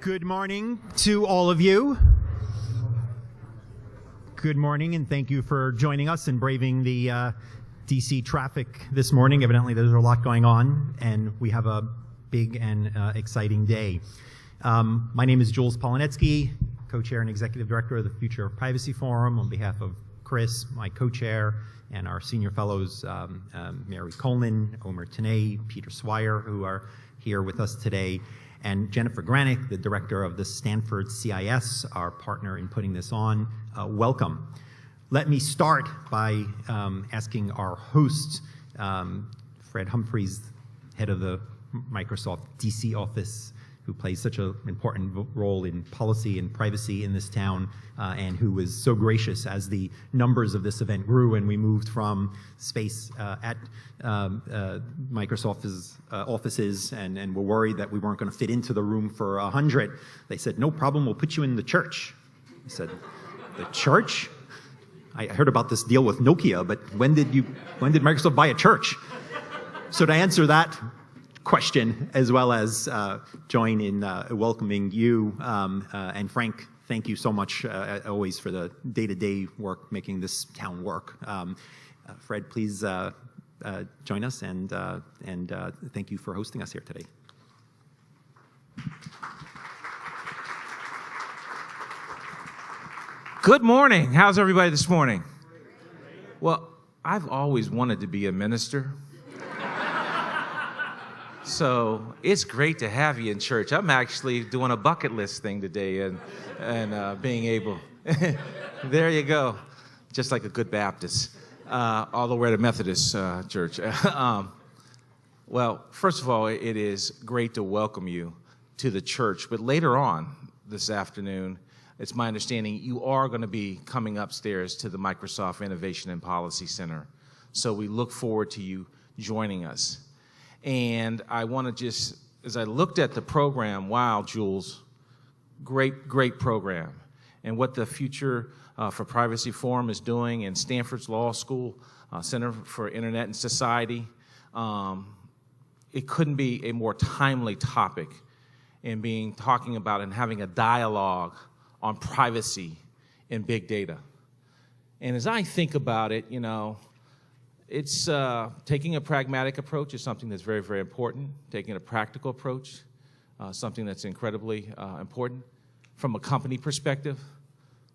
Good morning to all of you. Good morning, and thank you for joining us and braving the DC traffic this morning. Evidently, there's a lot going on, and we have a big and exciting day. My name is Jules Polonetsky, co-chair and executive director of the Future of Privacy Forum, on behalf of Chris, my co-chair, and our senior fellows, Mary Coleman, Omer, Tene, Peter Swire, who are here with us today, and Jennifer Granick, the director of the Stanford CIS, our partner in putting this on. Welcome. Let me start by asking our host, Fred Humphreys, head of the Microsoft DC office, who plays such an important role in policy and privacy in this town, and who was so gracious as the numbers of this event grew and we moved from space at Microsoft's offices and were worried that we weren't going to fit into the room for 100. They said, no problem, we'll put you in the church. I said, the church? I heard about this deal with Nokia, but when did Microsoft buy a church? So to answer that question, as well as join in welcoming you, and Frank, thank you so much always for the day-to-day work making this town work. Fred, please join us, and thank you for hosting us here today. Good morning. How's everybody this morning? Well, I've always wanted to be a minister. So it's great to have you in church. I'm actually doing a bucket list thing today and being able, there you go, just like a good Baptist, all the way to Methodist church. Well, first of all, it is great to welcome you to the church, but later on this afternoon, it's my understanding you are going to be coming upstairs to the Microsoft Innovation and Policy Center. So we look forward to you joining us. And I want to just, as I looked at the program, wow, Jules, great program. And what the Future for Privacy Forum is doing in Stanford's Law School, Center for Internet and Society, it couldn't be a more timely topic in talking about and having a dialogue on privacy and big data. And as I think about it, you know, it's taking a pragmatic approach is something that's very, very important. Taking a practical approach, something that's incredibly important. From a company perspective,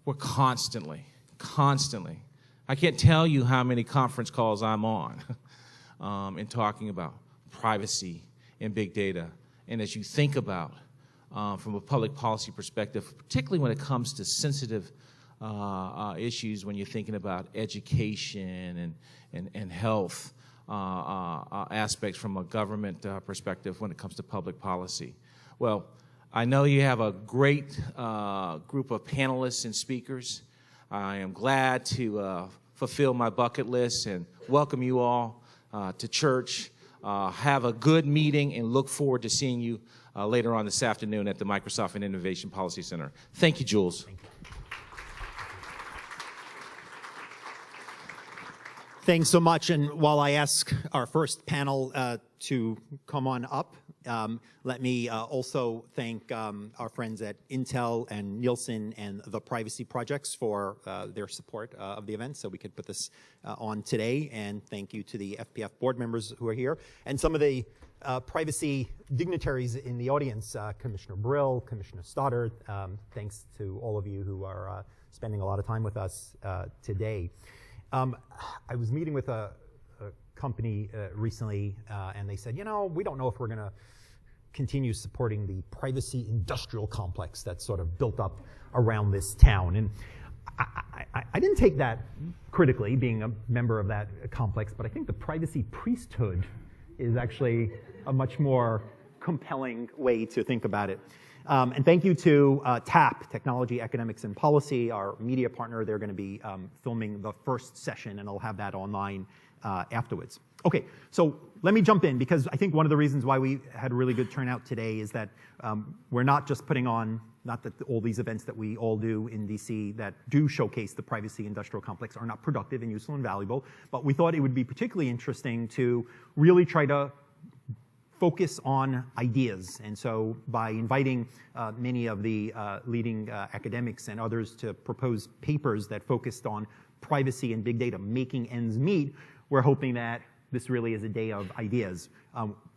we're constantly, I can't tell you how many conference calls I'm on in talking about privacy and big data. And as you think about, from a public policy perspective, particularly when it comes to sensitive issues, when you're thinking about education and health aspects from a government perspective when it comes to public policy. Well, I know you have a great group of panelists and speakers. I am glad to fulfill my bucket list and welcome you all to church. Have a good meeting and look forward to seeing you later on this afternoon at the Microsoft and Innovation Policy Center. Thank you, Jules. Thank you. Thanks so much. And while I ask our first panel to come on up, let me also thank our friends at Intel and Nielsen and the Privacy Projects for their support of the event so we could put this on today. And thank you to the FPF board members who are here and some of the privacy dignitaries in the audience, Commissioner Brill, Commissioner Stoddard. Thanks to all of you who are spending a lot of time with us today. I was meeting with a company recently, and they said, you know, we don't know if we're going to continue supporting the privacy industrial complex that's sort of built up around this town. And I didn't take that critically, being a member of that complex, but I think the privacy priesthood is actually a much more compelling way to think about it. And thank you to TAP, Technology, Academics, and Policy, our media partner. They're going to be filming the first session, and I'll have that online afterwards. Okay, so let me jump in, because I think one of the reasons why we had a really good turnout today is that we're not just putting on, not that all these events that we all do in DC that do showcase the privacy industrial complex are not productive and useful and valuable, but we thought it would be particularly interesting to really try to focus on ideas. And so by inviting many of the leading academics and others to propose papers that focused on privacy and big data, making ends meet, we're hoping that this really is a day of ideas.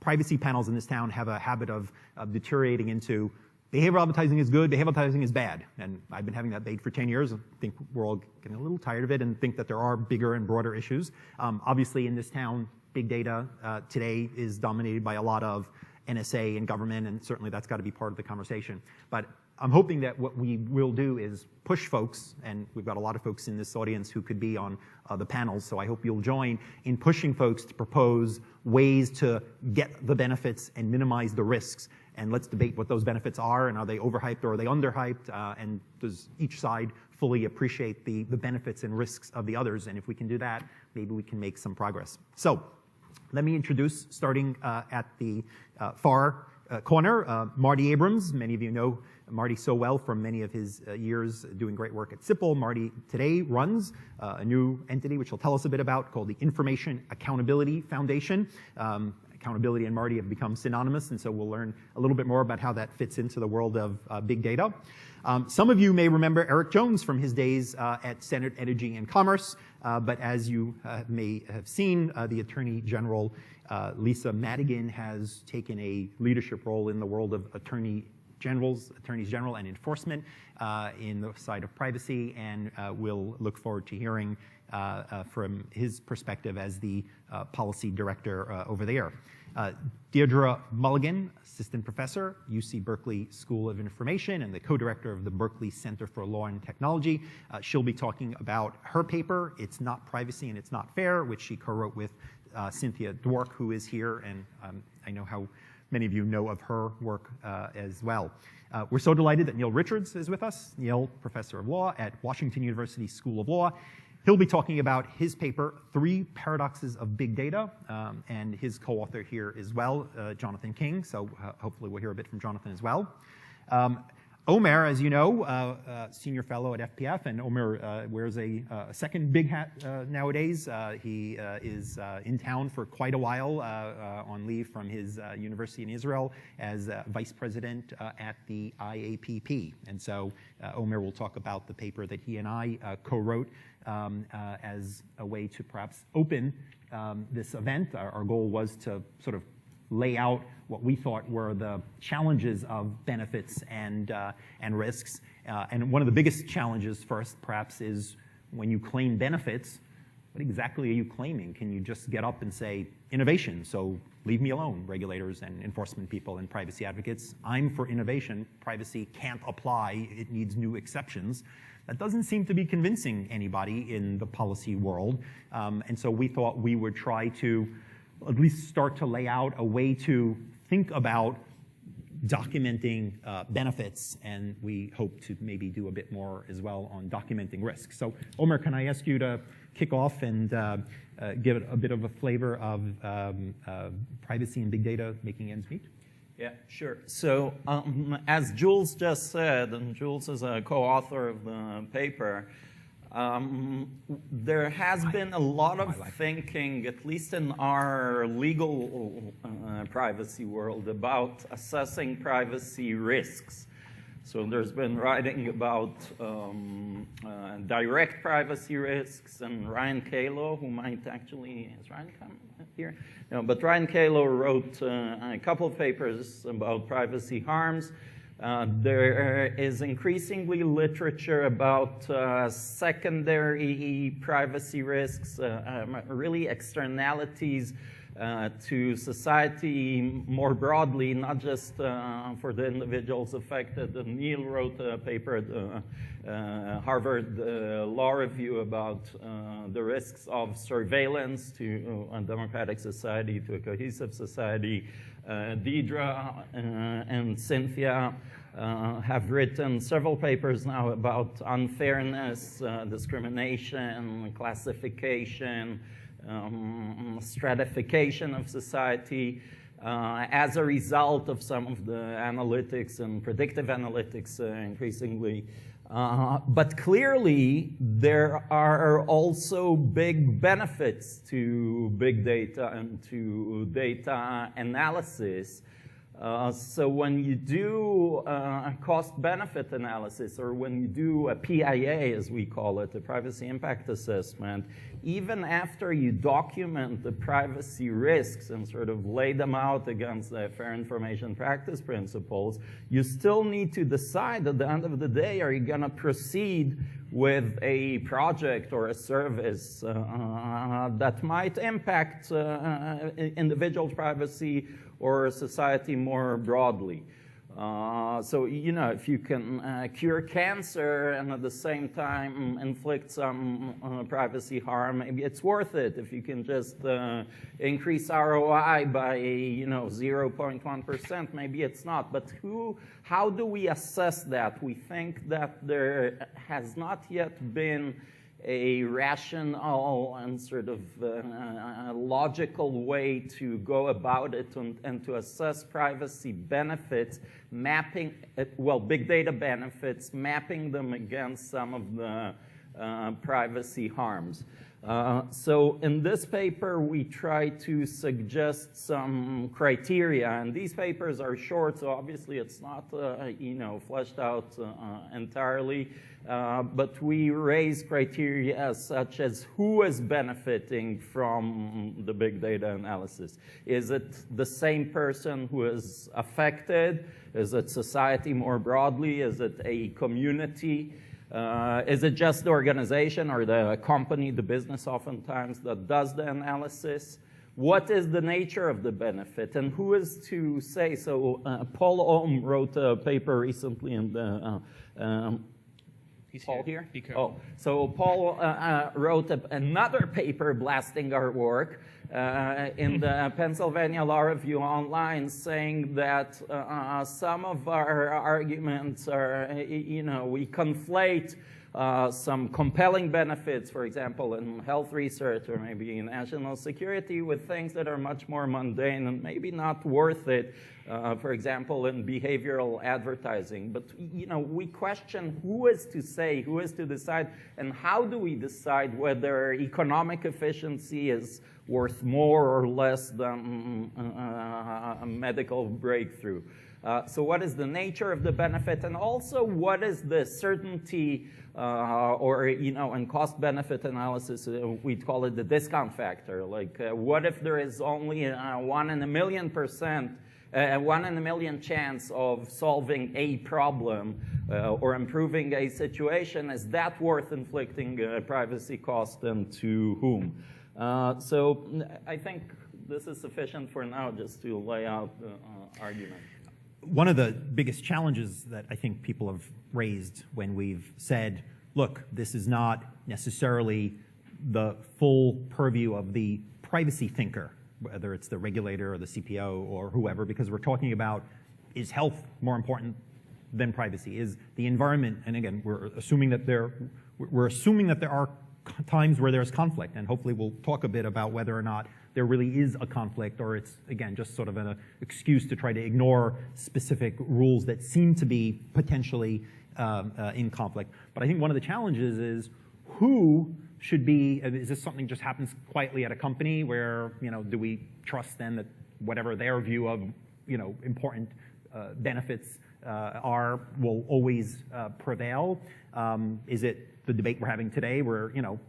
Privacy panels in this town have a habit of deteriorating into behavioral advertising is good, behavioral advertising is bad. And I've been having that debate for 10 years. I think we're all getting a little tired of it and think that there are bigger and broader issues. Obviously in this town, big data today is dominated by a lot of NSA and government, and certainly that's got to be part of the conversation. But I'm hoping that what we will do is push folks, and we've got a lot of folks in this audience who could be on the panels, so I hope you'll join in pushing folks to propose ways to get the benefits and minimize the risks. And let's debate what those benefits are, and are they overhyped or are they underhyped, and does each side fully appreciate the benefits and risks of the others, and if we can do that, maybe we can make some progress. So let me introduce, starting at the far corner, Marty Abrams. Many of you know Marty so well from many of his years doing great work at SIPL. Marty today runs a new entity, which he'll tell us a bit about, called the Information Accountability Foundation. Accountability and Marty have become synonymous, and so we'll learn a little bit more about how that fits into the world of big data. Some of you may remember Erik Jones from his days at Standard Energy and Commerce, but as you may have seen, the Attorney General, Lisa Madigan, has taken a leadership role in the world of attorneys general and enforcement in the side of privacy, and we'll look forward to hearing from his perspective as the policy director over there. Deirdre Mulligan, assistant professor, UC Berkeley School of Information, and the co-director of the Berkeley Center for Law and Technology. She'll be talking about her paper, It's Not Privacy and It's Not Fair, which she co-wrote with Cynthia Dwork, who is here, and I know how many of you know of her work as well. We're so delighted that Neil Richards is with us. Neil, professor of law at Washington University School of Law. He'll be talking about his paper, 3 Paradoxes of Big Data, and his co-author here as well, Jonathan King, so hopefully we'll hear a bit from Jonathan as well. Omer, as you know, senior fellow at FPF, and Omer wears a second big hat nowadays. He is in town for quite a while on leave from his university in Israel as vice president at the IAPP. And so Omer will talk about the paper that he and I co-wrote as a way to perhaps open this event. Our goal was to sort of lay out what we thought were the challenges of benefits and risks. And one of the biggest challenges first, perhaps, is when you claim benefits, what exactly are you claiming? Can you just get up and say, innovation, so leave me alone, regulators and enforcement people and privacy advocates. I'm for innovation. Privacy can't apply. It needs new exceptions. That doesn't seem to be convincing anybody in the policy world. And so we thought we would try to at least start to lay out a way to think about documenting benefits, and we hope to maybe do a bit more as well on documenting risks. So, Omer, can I ask you to kick off and give it a bit of a flavor of privacy and big data making ends meet? Yeah, sure. So, as Jules just said, and Jules is a co-author of the paper, there has been a lot of thinking, at least in our legal privacy world, about assessing privacy risks. So there's been writing about direct privacy risks, and Ryan Calo, who might actually, is Ryan come here? No, but Ryan Calo wrote a couple of papers about privacy harms. There is increasingly literature about secondary privacy risks, really externalities to society more broadly, not just for the individuals affected. Neil wrote a paper at the Harvard Law Review about the risks of surveillance to a democratic society, to a cohesive society. Deirdre and Cynthia have written several papers now about unfairness, discrimination, classification, stratification of society as a result of some of the analytics and predictive analytics increasingly But clearly, there are also big benefits to big data and to data analysis. So when you do a cost-benefit analysis, or when you do a PIA, as we call it, a privacy impact assessment, even after you document the privacy risks and sort of lay them out against the fair information practice principles, you still need to decide at the end of the day, are you going to proceed with a project or a service that might impact individual privacy or society more broadly. So, you know, if you can cure cancer and at the same time inflict some privacy harm, maybe it's worth it. If you can just increase ROI by, you know, 0.1%, maybe it's not. But how do we assess that? We think that there has not yet been a rational and sort of logical way to go about it and to assess privacy benefits, mapping, well, big data benefits, mapping them against some of the privacy harms. So in this paper, we try to suggest some criteria, and these papers are short, so obviously it's not, you know, fleshed out entirely. But we raise criteria such as who is benefiting from the big data analysis. Is it the same person who is affected? Is it society more broadly? Is it a community? Is it just the organization or the company, the business oftentimes, that does the analysis? What is the nature of the benefit, and who is to say? So Paul Omer wrote a paper recently in the He's Paul here. here? Oh, so Paul wrote another paper blasting our work in the Pennsylvania Law Review Online, saying that some of our arguments are, you know, we conflate some compelling benefits, for example, in health research or maybe in national security, with things that are much more mundane and maybe not worth it, for example, in behavioral advertising. But, you know, we question who is to say, who is to decide, and how do we decide whether economic efficiency is worth more or less than a medical breakthrough. So what is the nature of the benefit, and also what is the certainty or, you know, in cost-benefit analysis, we'd call it the discount factor. Like, what if there is only a 1 in a million chance of solving a problem or improving a situation? Is that worth inflicting privacy cost, and to whom? So I think this is sufficient for now, just to lay out the argument. One of the biggest challenges that I think people have raised when we've said, look, this is not necessarily the full purview of the privacy thinker, whether it's the regulator or the CPO or whoever, because we're talking about, is health more important than privacy? Is the environment, and again, we're assuming that there are times where there's conflict, and hopefully we'll talk a bit about whether or not there really is a conflict, or it's, again, just sort of an excuse to try to ignore specific rules that seem to be potentially in conflict. But I think one of the challenges is who should be, is this something just happens quietly at a company where, you know, do we trust then that whatever their view of, you know, important benefits will always prevail? Is it the debate we're having today where, you know,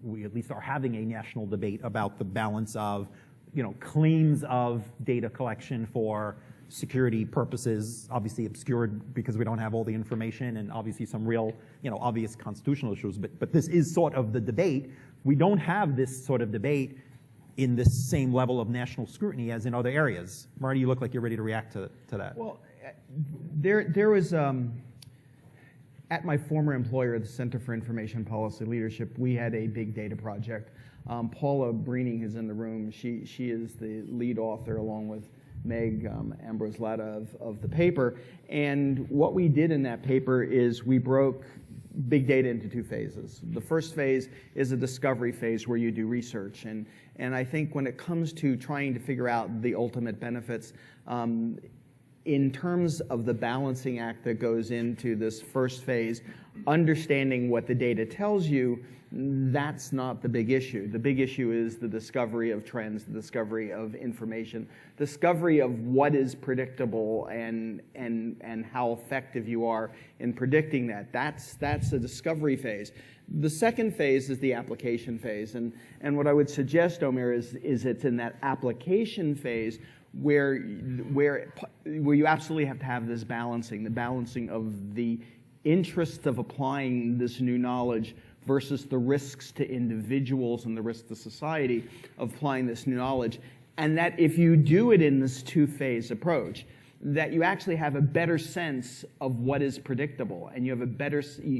we at least are having a national debate about the balance of, you know, claims of data collection for security purposes, obviously obscured because we don't have all the information, and obviously some real, you know, obvious constitutional issues, but this is sort of the debate. We don't have this sort of debate in this same level of national scrutiny as in other areas. Marty, you look like you're ready to react to that. Well, there was, at my former employer, the Center for Information Policy Leadership, we had a big data project. Paula Breening is in the room. She is the lead author, along with Meg Ambroslata of the paper. And what we did in that paper is we broke big data into two phases. The first phase is a discovery phase where you do research. And I think when it comes to trying to figure out the ultimate benefits, in terms of the balancing act that goes into this first phase, understanding what the data tells you, that's not the big issue. The big issue is the discovery of trends, the discovery of information, discovery of what is predictable and how effective you are in predicting that. That's the discovery phase. The second phase is the application phase. And what I would suggest, Omer, is it's in that application phase where you absolutely have to have this balancing, the balancing of the interest of applying this new knowledge versus the risks to individuals and the risks to society of applying this new knowledge. And that if you do it in this two-phase approach, that you actually have a better sense of what is predictable, and you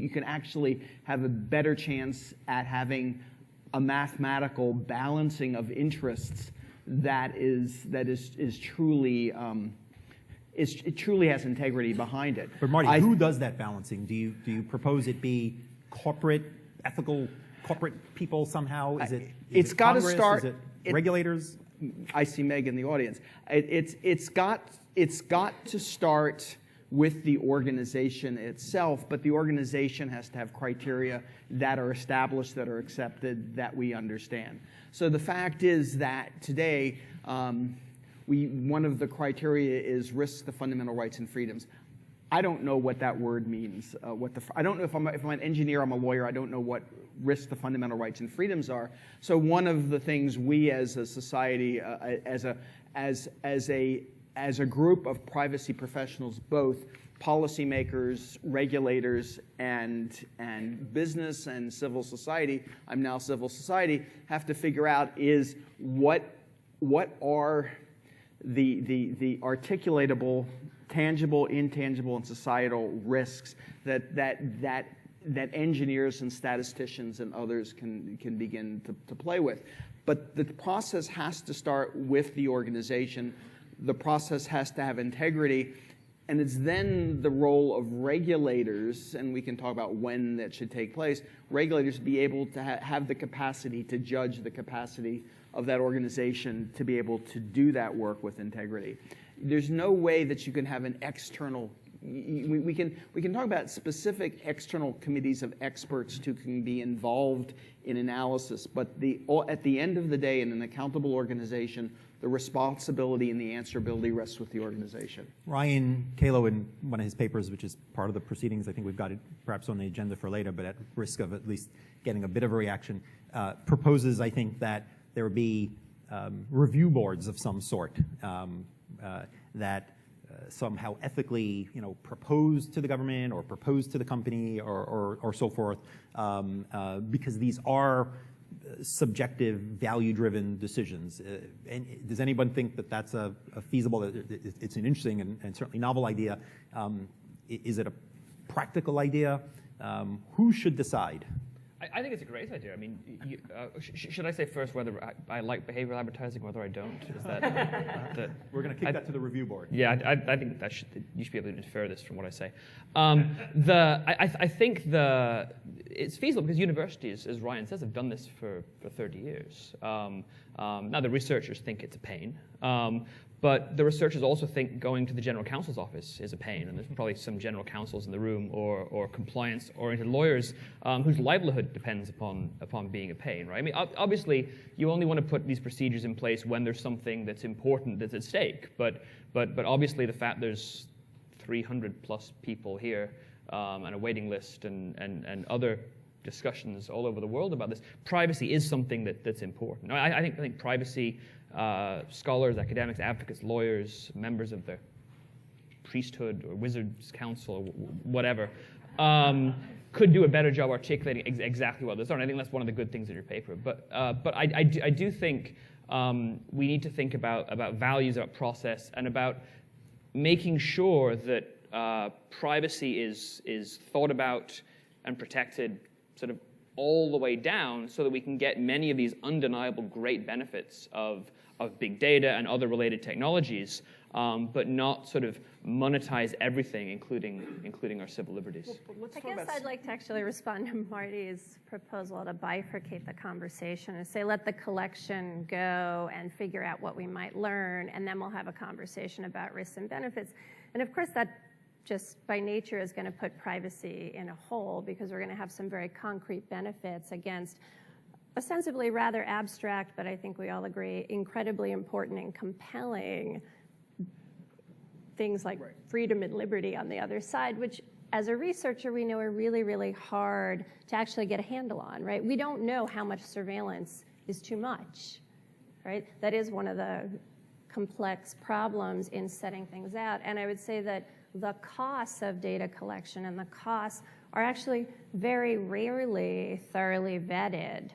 can actually have a better chance at having a mathematical balancing of interests that truly it truly has integrity behind it. But Marty, who does that balancing? Do you propose it be ethical corporate people somehow? Is it's it got to Congress? start. Is it regulators? I see Meg in the audience. It's got to start with the organization itself, but the organization has to have criteria that are established, that are accepted, that we understand. So the fact is that today, one of the criteria is risks to fundamental rights and freedoms. I don't know what that word means. I don't know if I'm an engineer, I'm a lawyer. I don't know what risks to fundamental rights and freedoms are. So one of the things we as a society, as a group of privacy professionals, both policymakers, regulators, and business and civil society, I'm now civil society, have to figure out is what are the articulatable, tangible, intangible, and societal risks that engineers and statisticians and others can begin to play with. But the process has to start with the organization. The process has to have integrity. And it's then the role of regulators, and we can talk about when that should take place, regulators be able to have the capacity to judge the capacity of that organization to be able to do that work with integrity. There's no way that you can have an external, we can talk about specific external committees of experts who can be involved in analysis, but at the end of the day, in an accountable organization, the responsibility and the answerability rests with the organization. Ryan Kalo, in one of his papers, which is part of the proceedings, I think we've got it perhaps on the agenda for later, but at risk of at least getting a bit of a reaction, proposes, I think, that there would be review boards of some sort that somehow ethically, propose to the government or propose to the company or so forth, because these are subjective, value-driven decisions. And does anyone think that that's a feasible? It's an interesting and certainly novel idea. Is it a practical idea? Who should decide? I think it's a great idea. I mean, should I say first whether I like behavioral advertising, whether I don't? Is that We're going to kick that to the review board. Yeah, I think you should be able to infer this from what I say. I think it's feasible because universities, as Ryan says, have done this for 30 years. Now the researchers think it's a pain. But the researchers also think going to the general counsel's office is a pain, and there's probably some general counsels in the room or compliance-oriented lawyers whose livelihood depends upon being a pain, right? I mean, obviously, you only want to put these procedures in place when there's something that's important that's at stake. But obviously, the fact there's 300+ people here and a waiting list and other discussions all over the world about this, privacy is something that's important. I think privacy. Scholars, academics, advocates, lawyers, members of the priesthood or wizards council or whatever could do a better job articulating exactly what those are. And I think that's one of the good things in your paper. But I do think we need to think about values, about process, and about making sure that privacy is thought about and protected sort of all the way down so that we can get many of these undeniable great benefits of big data and other related technologies, but not sort of monetize everything, including our civil liberties. I guess I'd like to actually respond to Marty's proposal to bifurcate the conversation and say let the collection go and figure out what we might learn, and then we'll have a conversation about risks and benefits. And of course, that just by nature is going to put privacy in a hole, because we're going to have some very concrete benefits against ostensibly rather abstract, but I think we all agree, incredibly important and compelling things like freedom and liberty on the other side, which as a researcher we know are really, really hard to actually get a handle on, right? We don't know how much surveillance is too much, right? That is one of the complex problems in setting things out. And I would say that the costs of data collection and the costs are actually very rarely thoroughly vetted,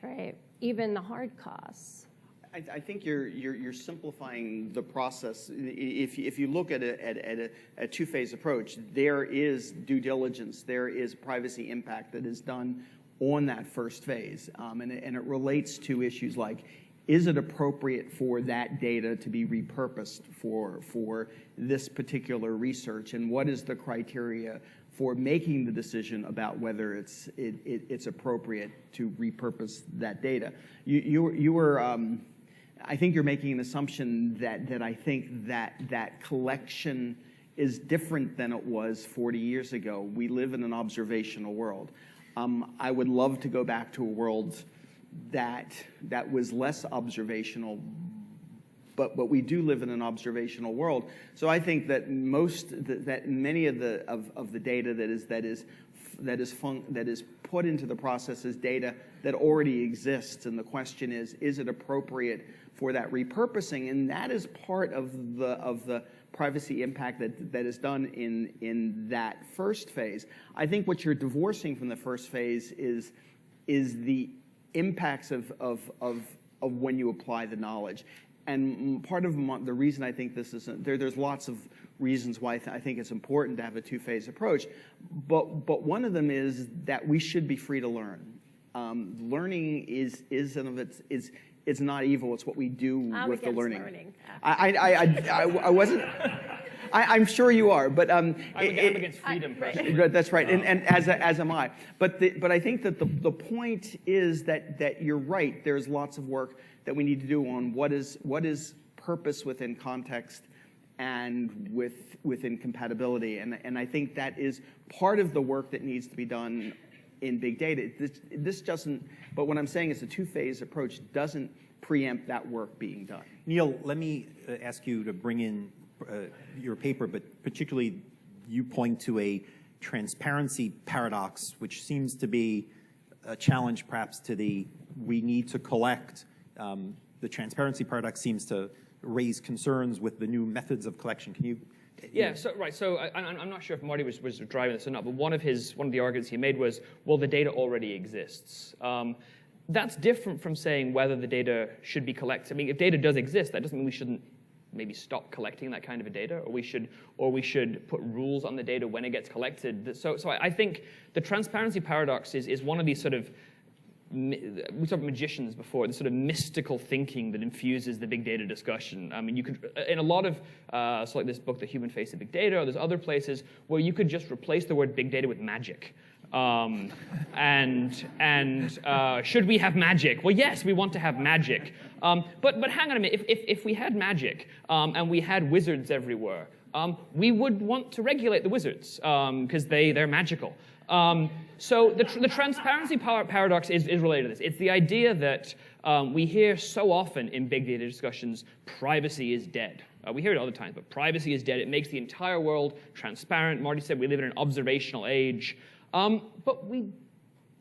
right? Even the hard costs. I think you're simplifying the process. If you look at a two-phase approach, there is due diligence, there is privacy impact that is done on that first phase, and it relates to issues like, is it appropriate for that data to be repurposed for this particular research, and what is the criteria for making the decision about whether it's appropriate to repurpose that data? You were. I think you're making an assumption that I think that collection is different than it was 40 years ago. We live in an observational world. I would love to go back to a world that was less observational, but we do live in an observational world. So I think that many of the data that is put into the process is data that already exists, and the question is it appropriate for that repurposing? And that is part of the privacy impact that is done in that first phase. I think what you're divorcing from the first phase is the impacts of when you apply the knowledge. And part of the reason I think this isn't there's lots of reasons why I think it's important to have a two-phase approach, but one of them is that we should be free to learn. Learning is it's not evil. It's what we do with the learning. I wasn't. I'm sure you are, but I'm against freedom. Right. That's right, and as am I. But I think that the point is that you're right. There's lots of work that we need to do on what is purpose within context and within compatibility, and I think that is part of the work that needs to be done in big data. This doesn't. But what I'm saying is a two-phase approach doesn't preempt that work being done. Neil, let me ask you to bring in your paper, but particularly you point to a transparency paradox, which seems to be a challenge perhaps to we need to collect. The transparency paradox seems to raise concerns with the new methods of collection. Can you? Yeah, so I'm not sure if Marty was driving this or not, but one of the arguments he made was, well, the data already exists. That's different from saying whether the data should be collected. I mean, if data does exist, that doesn't mean we shouldn't maybe stop collecting that kind of a data, or we should put rules on the data when it gets collected. So I think the transparency paradox is one of these sort of, we talked about magicians before, the sort of mystical thinking that infuses the big data discussion. I mean, you could, in a lot of, so like this book, The Human Face of Big Data, or there's other places where you could just replace the word big data with magic. Should we have magic? Well, yes, we want to have magic. But hang on a minute. If we had magic and we had wizards everywhere, we would want to regulate the wizards because they're magical. So the transparency paradox is related to this. It's the idea that we hear so often in big data discussions, privacy is dead. We hear it all the time, but privacy is dead. It makes the entire world transparent. Marty said we live in an observational age. But we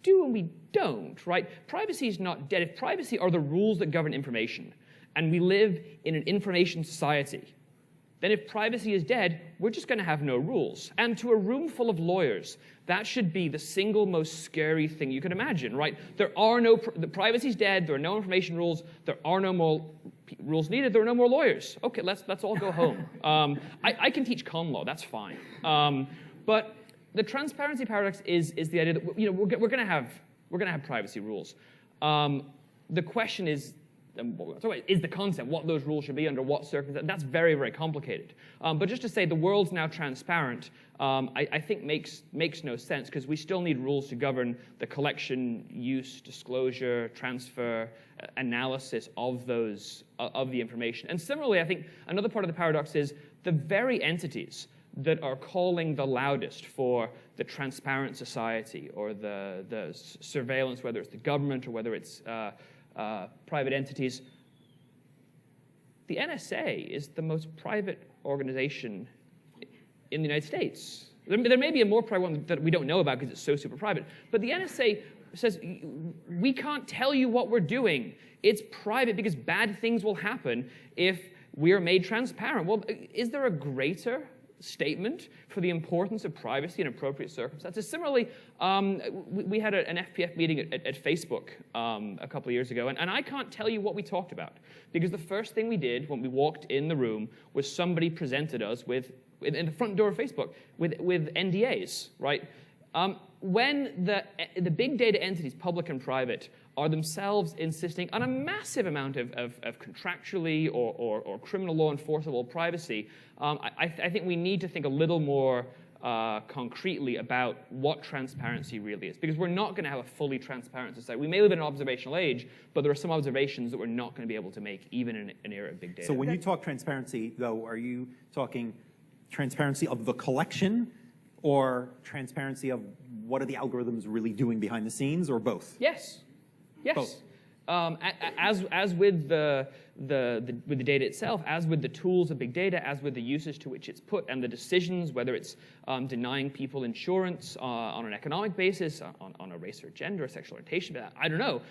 do and we don't, right? Privacy is not dead. If privacy are the rules that govern information, and we live in an information society, then if privacy is dead, we're just going to have no rules. And to a room full of lawyers, that should be the single most scary thing you can imagine, right? There are no, the privacy's dead, there are no information rules, there are no more rules needed, there are no more lawyers. Okay, let's all go home. I can teach con law, that's fine. But the transparency paradox is the idea that we're going to have privacy rules. The question is the concept, what those rules should be under what circumstances. That's very, very complicated. But just to say the world's now transparent, I think makes no sense, because we still need rules to govern the collection, use, disclosure, transfer, analysis of the information. And similarly, I think another part of the paradox is the very entities that are calling the loudest for the transparent society or the surveillance, whether it's the government or whether it's private entities. The NSA is the most private organization in the United States. There may be a more private one that we don't know about because it's so super private, but the NSA says, we can't tell you what we're doing. It's private because bad things will happen if we are made transparent. Well, is there a greater statement for the importance of privacy in appropriate circumstances? Similarly, we had an FPF meeting at Facebook a couple of years ago, and I can't tell you what we talked about, because the first thing we did when we walked in the room was somebody presented us with, in the front door of Facebook, with NDAs, right? When the big data entities, public and private, are themselves insisting on a massive amount of contractually or criminal law enforceable privacy, I think we need to think a little more concretely about what transparency really is, because we're not going to have a fully transparent society. We may live in an observational age, but there are some observations that we're not going to be able to make even in an era of big data. So when you talk transparency, though, are you talking transparency of the collection or transparency of what are the algorithms really doing behind the scenes, or both? Yes. Yes. Both. As with the data itself, as with the tools of big data, as with the uses to which it's put, and the decisions, whether it's denying people insurance on an economic basis, on a race or gender or sexual orientation, I don't know.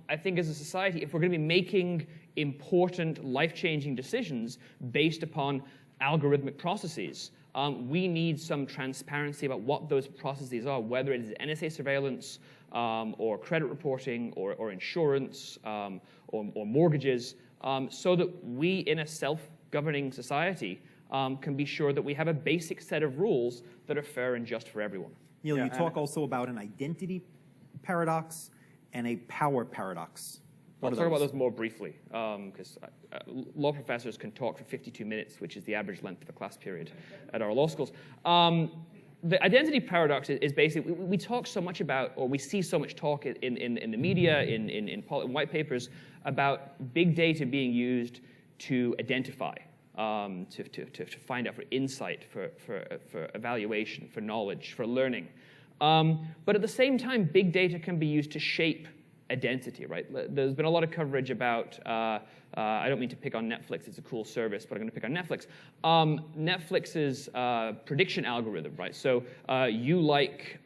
I think as a society, if we're going to be making important, life-changing decisions based upon algorithmic processes, we need some transparency about what those processes are, whether it is NSA surveillance, or credit reporting, or insurance, or mortgages, so that we, in a self-governing society, can be sure that we have a basic set of rules that are fair and just for everyone. Neil, you talk also about an identity paradox and a power paradox. I'll talk about those more briefly, because law professors can talk for 52 minutes, which is the average length of a class period at our law schools. The identity paradox is basically, we talk so much about, or we see so much talk in the media, in white papers, about big data being used to identify, to find out, for insight, for evaluation, for knowledge, for learning. But at the same time, big data can be used to shape identity, right? There's been a lot of coverage about, I don't mean to pick on Netflix, it's a cool service, but I'm going to pick on Netflix. Netflix's prediction algorithm, right? So you like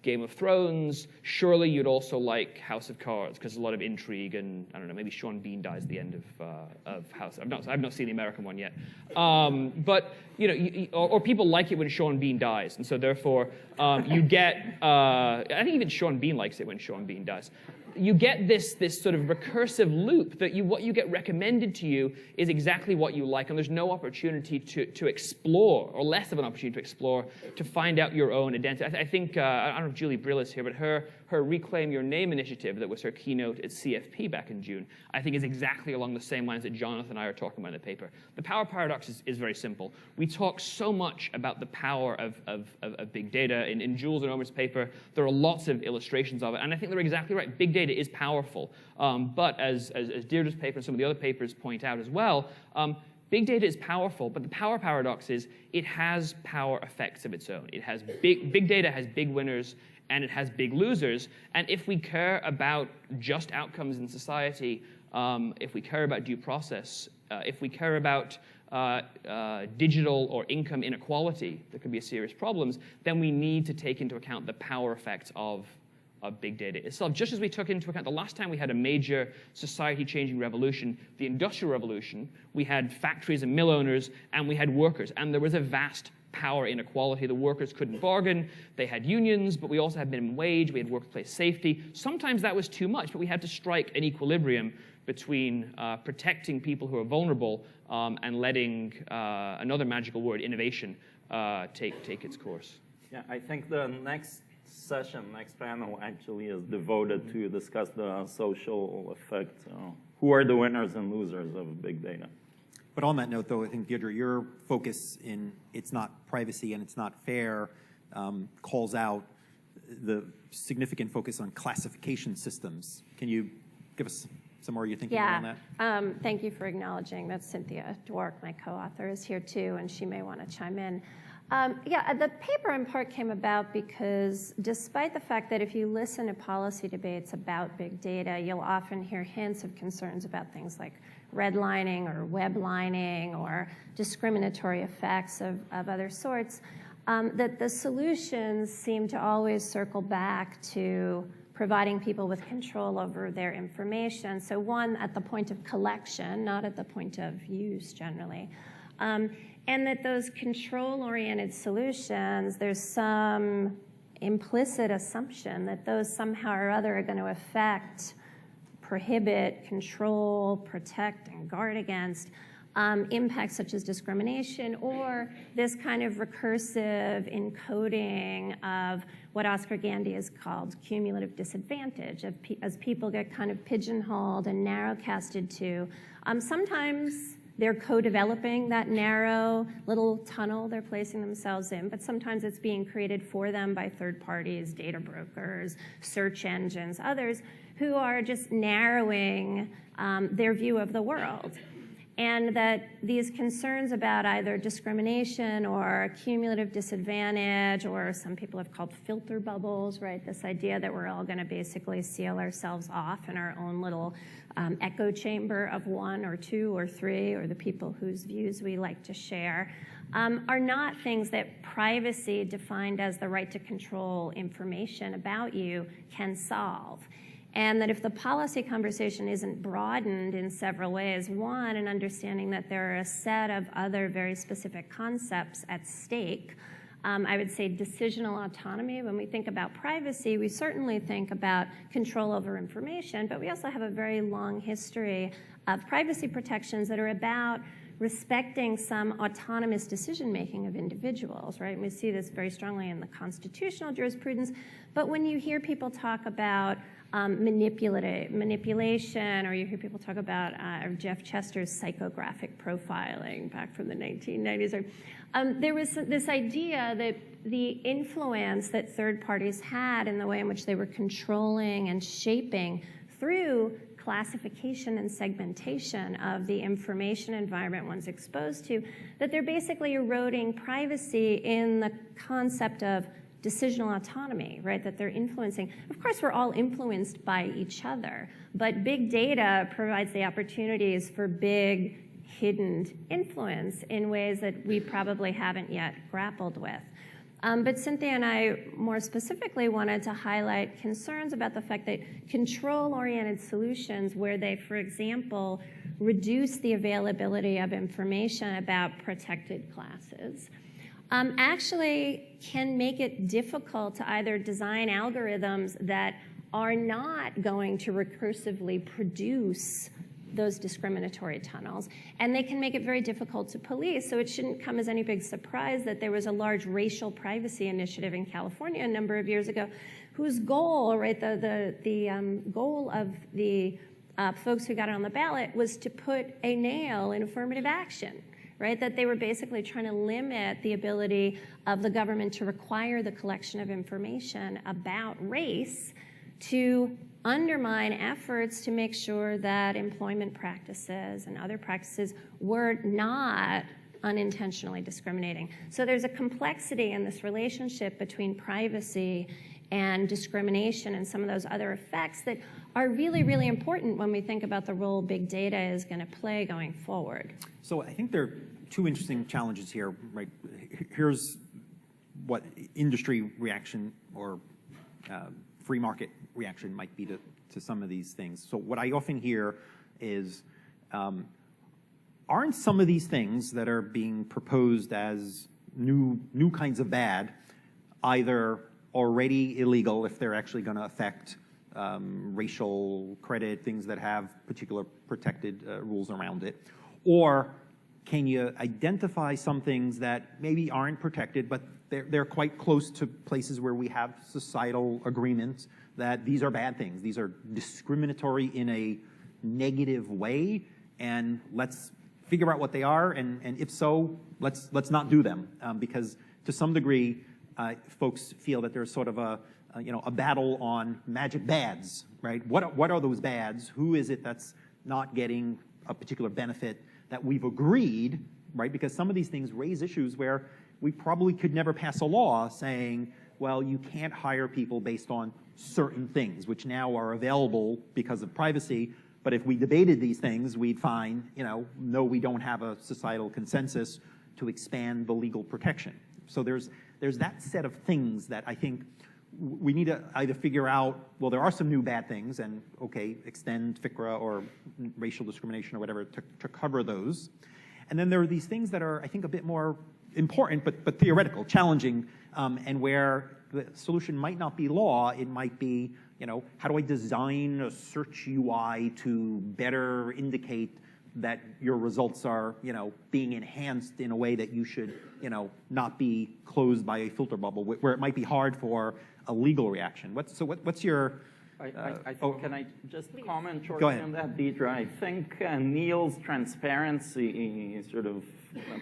Game of Thrones, surely you'd also like House of Cards, because there's a lot of intrigue, and I don't know, maybe Sean Bean dies at the end of House. I've not seen the American one yet. But you know, or people like it when Sean Bean dies, and so therefore you get, I think even Sean Bean likes it when Sean Bean dies. You get this sort of recursive loop that what you get recommended to you is exactly what you like, and there's no opportunity to explore, or less of an opportunity to explore, to find out your own identity. I think, I don't know if Julie Brill is here, but her Reclaim Your Name initiative, that was her keynote at CFP back in June, I think is exactly along the same lines that Jonathan and I are talking about in the paper. The power paradox is very simple. We talk so much about the power of big data. In Jules and Omer's paper, there are lots of illustrations of it, and I think they're exactly right. Big data is powerful, but as Deirdre's paper and some of the other papers point out as well, big data is powerful, but the power paradox is it has power effects of its own. It has big data has big winners, and it has big losers. And if we care about just outcomes in society, if we care about due process, if we care about digital or income inequality that could be a serious problems, then we need to take into account the power effects of big data itself. Just as we took into account the last time we had a major society-changing revolution, the Industrial Revolution, we had factories and mill owners, and we had workers, and there was a vast power inequality. The workers couldn't bargain. They had unions, but we also had minimum wage. We had workplace safety. Sometimes that was too much, but we had to strike an equilibrium between protecting people who are vulnerable and letting another magical word, innovation, take its course. Yeah, I think the next panel actually is devoted to discuss the social effect. Who are the winners and losers of big data? But on that note, though, I think, Deirdre, your focus in it's not privacy and it's not fair calls out the significant focus on classification systems. Can you give us some more of your thinking around that? Thank you for acknowledging that Cynthia Dwork, my co-author, is here too, and she may want to chime in. The paper in part came about because despite the fact that if you listen to policy debates about big data, you'll often hear hints of concerns about things like redlining or weblining or discriminatory effects of other sorts, that the solutions seem to always circle back to providing people with control over their information. So one, at the point of collection, not at the point of use generally. And that those control-oriented solutions, there's some implicit assumption that those somehow or other are going to affect, prohibit, control, protect, and guard against impacts such as discrimination, or this kind of recursive encoding of what Oscar Gandy has called cumulative disadvantage, as people get kind of pigeonholed and narrowcasted to. Sometimes they're co-developing that narrow little tunnel they're placing themselves in, but sometimes it's being created for them by third parties, data brokers, search engines, others who are just narrowing their view of the world. And that these concerns about either discrimination or cumulative disadvantage, or some people have called filter bubbles, right? This idea that we're all going to basically seal ourselves off in our own little echo chamber of one or two or three, or the people whose views we like to share, are not things that privacy, defined as the right to control information about you, can solve. And that if the policy conversation isn't broadened in several ways, one, an understanding that there are a set of other very specific concepts at stake. I would say decisional autonomy. When we think about privacy, we certainly think about control over information, but we also have a very long history of privacy protections that are about respecting some autonomous decision-making of individuals, right? And we see this very strongly in the constitutional jurisprudence. But when you hear people talk about manipulation, or you hear people talk about Jeff Chester's psychographic profiling back from the 1990s, there was this idea that the influence that third parties had in the way in which they were controlling and shaping through classification and segmentation of the information environment one's exposed to, that they're basically eroding privacy in the concept of decisional autonomy, right, that they're influencing. Of course, we're all influenced by each other, but big data provides the opportunities for big hidden influence in ways that we probably haven't yet grappled with. But Cynthia and I more specifically wanted to highlight concerns about the fact that control-oriented solutions where they, for example, reduce the availability of information about protected classes, actually can make it difficult to either design algorithms that are not going to recursively produce those discriminatory tunnels, and they can make it very difficult to police. So it shouldn't come as any big surprise that there was a large racial privacy initiative in California a number of years ago, whose goal, right, the goal of the folks who got it on the ballot was to put a nail in affirmative action. Right, that they were basically trying to limit the ability of the government to require the collection of information about race to undermine efforts to make sure that employment practices and other practices were not unintentionally discriminating. So there's a complexity in this relationship between privacy and discrimination and some of those other effects that are really, really important when we think about the role big data is going to play going forward. So I think there are two interesting challenges here, right? Here's what industry reaction or free market reaction might be to some of these things. So what I often hear is, aren't some of these things that are being proposed as new kinds of bad either already illegal if they're actually going to affect racial credit, things that have particular protected rules around it, or can you identify some things that maybe aren't protected, but they're quite close to places where we have societal agreement that these are bad things, these are discriminatory in a negative way, and let's figure out what they are, and if so, let's not do them, because to some degree, folks feel that there's sort of a battle on magic bads, right? What are those bads? Who is it that's not getting a particular benefit that we've agreed, right? Because some of these things raise issues where we probably could never pass a law saying, well, you can't hire people based on certain things, which now are available because of privacy. But if we debated these things, we'd find, no, we don't have a societal consensus to expand the legal protection. So there's that set of things that I think we need to either figure out, well, there are some new bad things, and okay, extend FICRA or racial discrimination or whatever to cover those. And then there are these things that are, I think, a bit more important, but theoretical, challenging, and where the solution might not be law, it might be, how do I design a search UI to better indicate that your results are, being enhanced in a way that you should, not be closed by a filter bubble, where it might be hard for a legal reaction. What's your... Can I just comment shortly on that, Deirdre? I think Neil's transparency sort of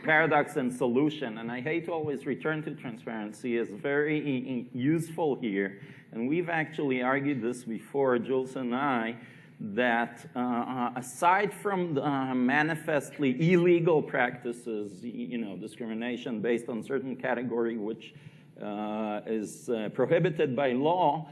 paradox and solution, and I hate to always return to transparency, is very useful here. And we've actually argued this before, Jules and I, that aside from the manifestly illegal practices, discrimination based on certain category which is prohibited by law,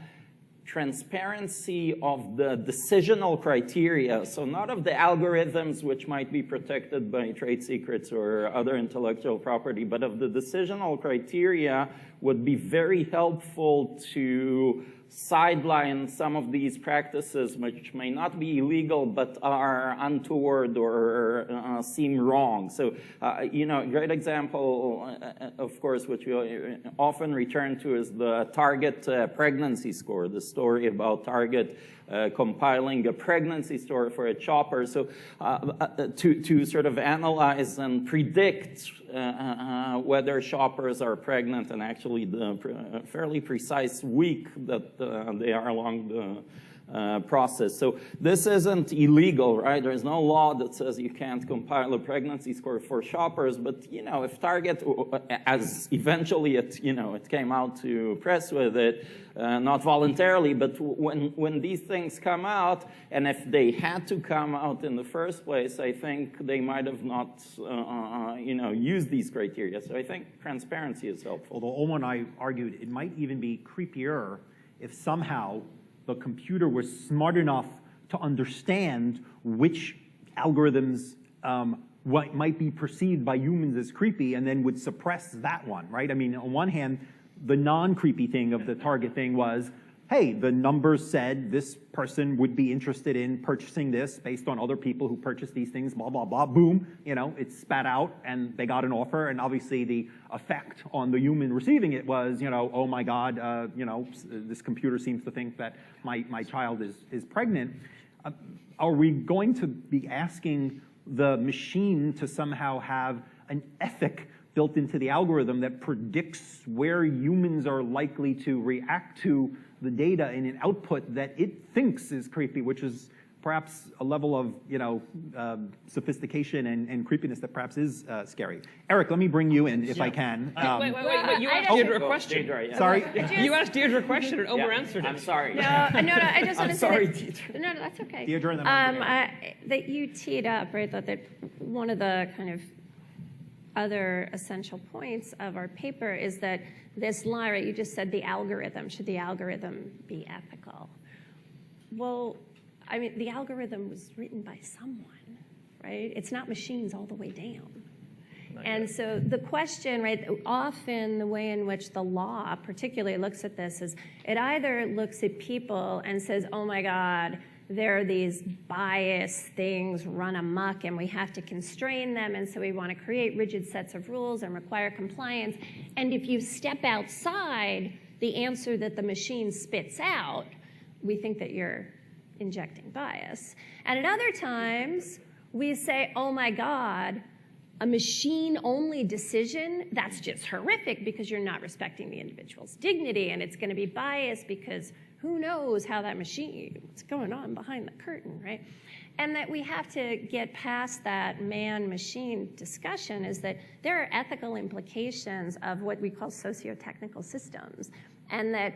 transparency of the decisional criteria, so not of the algorithms which might be protected by trade secrets or other intellectual property, but of the decisional criteria would be very helpful to sideline some of these practices which may not be illegal but are untoward or seem wrong. So, a great example, of course, which we often return to is the Target pregnancy score, the story about Target compiling a pregnancy score for a shopper. So to sort of analyze and predict whether shoppers are pregnant and actually the fairly precise week that they are along the process. So this isn't illegal, right? There's no law that says you can't compile a pregnancy score for shoppers, but if Target, as eventually it came out to press with it, not voluntarily, but when these things come out, and if they had to come out in the first place, I think they might have not, used these criteria. So I think transparency is helpful. Although Omer and I argued it might even be creepier if somehow the computer was smart enough to understand which algorithms might be perceived by humans as creepy and then would suppress that one, right? I mean, on one hand, the non-creepy thing of the Target thing was, hey, the numbers said this person would be interested in purchasing this based on other people who purchase these things, blah, blah, blah, boom, it's spat out and they got an offer, and obviously the effect on the human receiving it was, oh my God, this computer seems to think that my child is pregnant. Are we going to be asking the machine to somehow have an ethic built into the algorithm that predicts where humans are likely to react to the data in an output that it thinks is creepy, which is perhaps a level of sophistication and creepiness that perhaps is scary. Erik, let me bring you in if I can. Wait. You asked Deirdre a question. Deirdre, yeah. Sorry? You asked Deirdre a question and Omer answered it. I'm sorry. No, I just want to say sorry, that, Deirdre. No, that's okay. Deirdre and then that you teed up, right, that one of the kind of other essential points of our paper is that this line, right, you just said the algorithm, should the algorithm be ethical? Well, I mean, the algorithm was written by someone, right? It's not machines all the way down. And so the question, right, often the way in which the law particularly looks at this is it either looks at people and says, oh my God, there are these bias things run amok and we have to constrain them, and so we want to create rigid sets of rules and require compliance. And if you step outside the answer that the machine spits out, we think that you're injecting bias. And at other times, we say, oh my God, a machine-only decision, that's just horrific because you're not respecting the individual's dignity, and it's going to be biased because who knows how that machine, what's going on behind the curtain, right? And that we have to get past that man-machine discussion is that there are ethical implications of what we call socio-technical systems. And that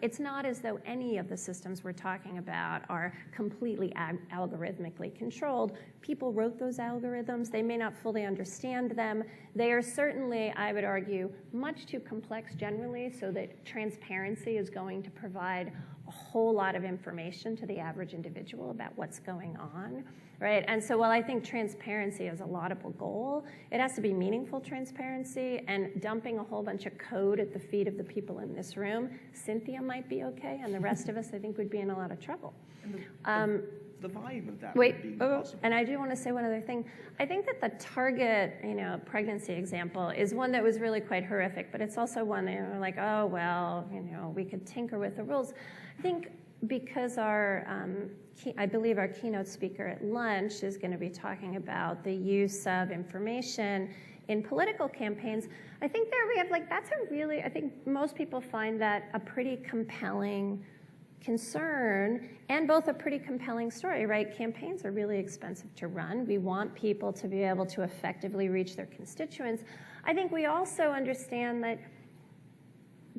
it's not as though any of the systems we're talking about are completely algorithmically controlled. People wrote those algorithms. They may not fully understand them. They are certainly, I would argue, much too complex generally, so that transparency is going to provide a whole lot of information to the average individual about what's going on, right? And so while I think transparency is a laudable goal, it has to be meaningful transparency, and dumping a whole bunch of code at the feet of the people in this room, Cynthia might be okay, and the rest of us, I think, would be in a lot of trouble. The volume of that Wait, would be impossible. and I do want to say one other thing. I think that the Target, pregnancy example is one that was really quite horrific, but it's also one that you're like, oh, well, we could tinker with the rules. I think because I believe our keynote speaker at lunch is going to be talking about the use of information in political campaigns. I think there we have I think most people find that a pretty compelling concern and both a pretty compelling story, right? Campaigns are really expensive to run. We want people to be able to effectively reach their constituents. I think we also understand that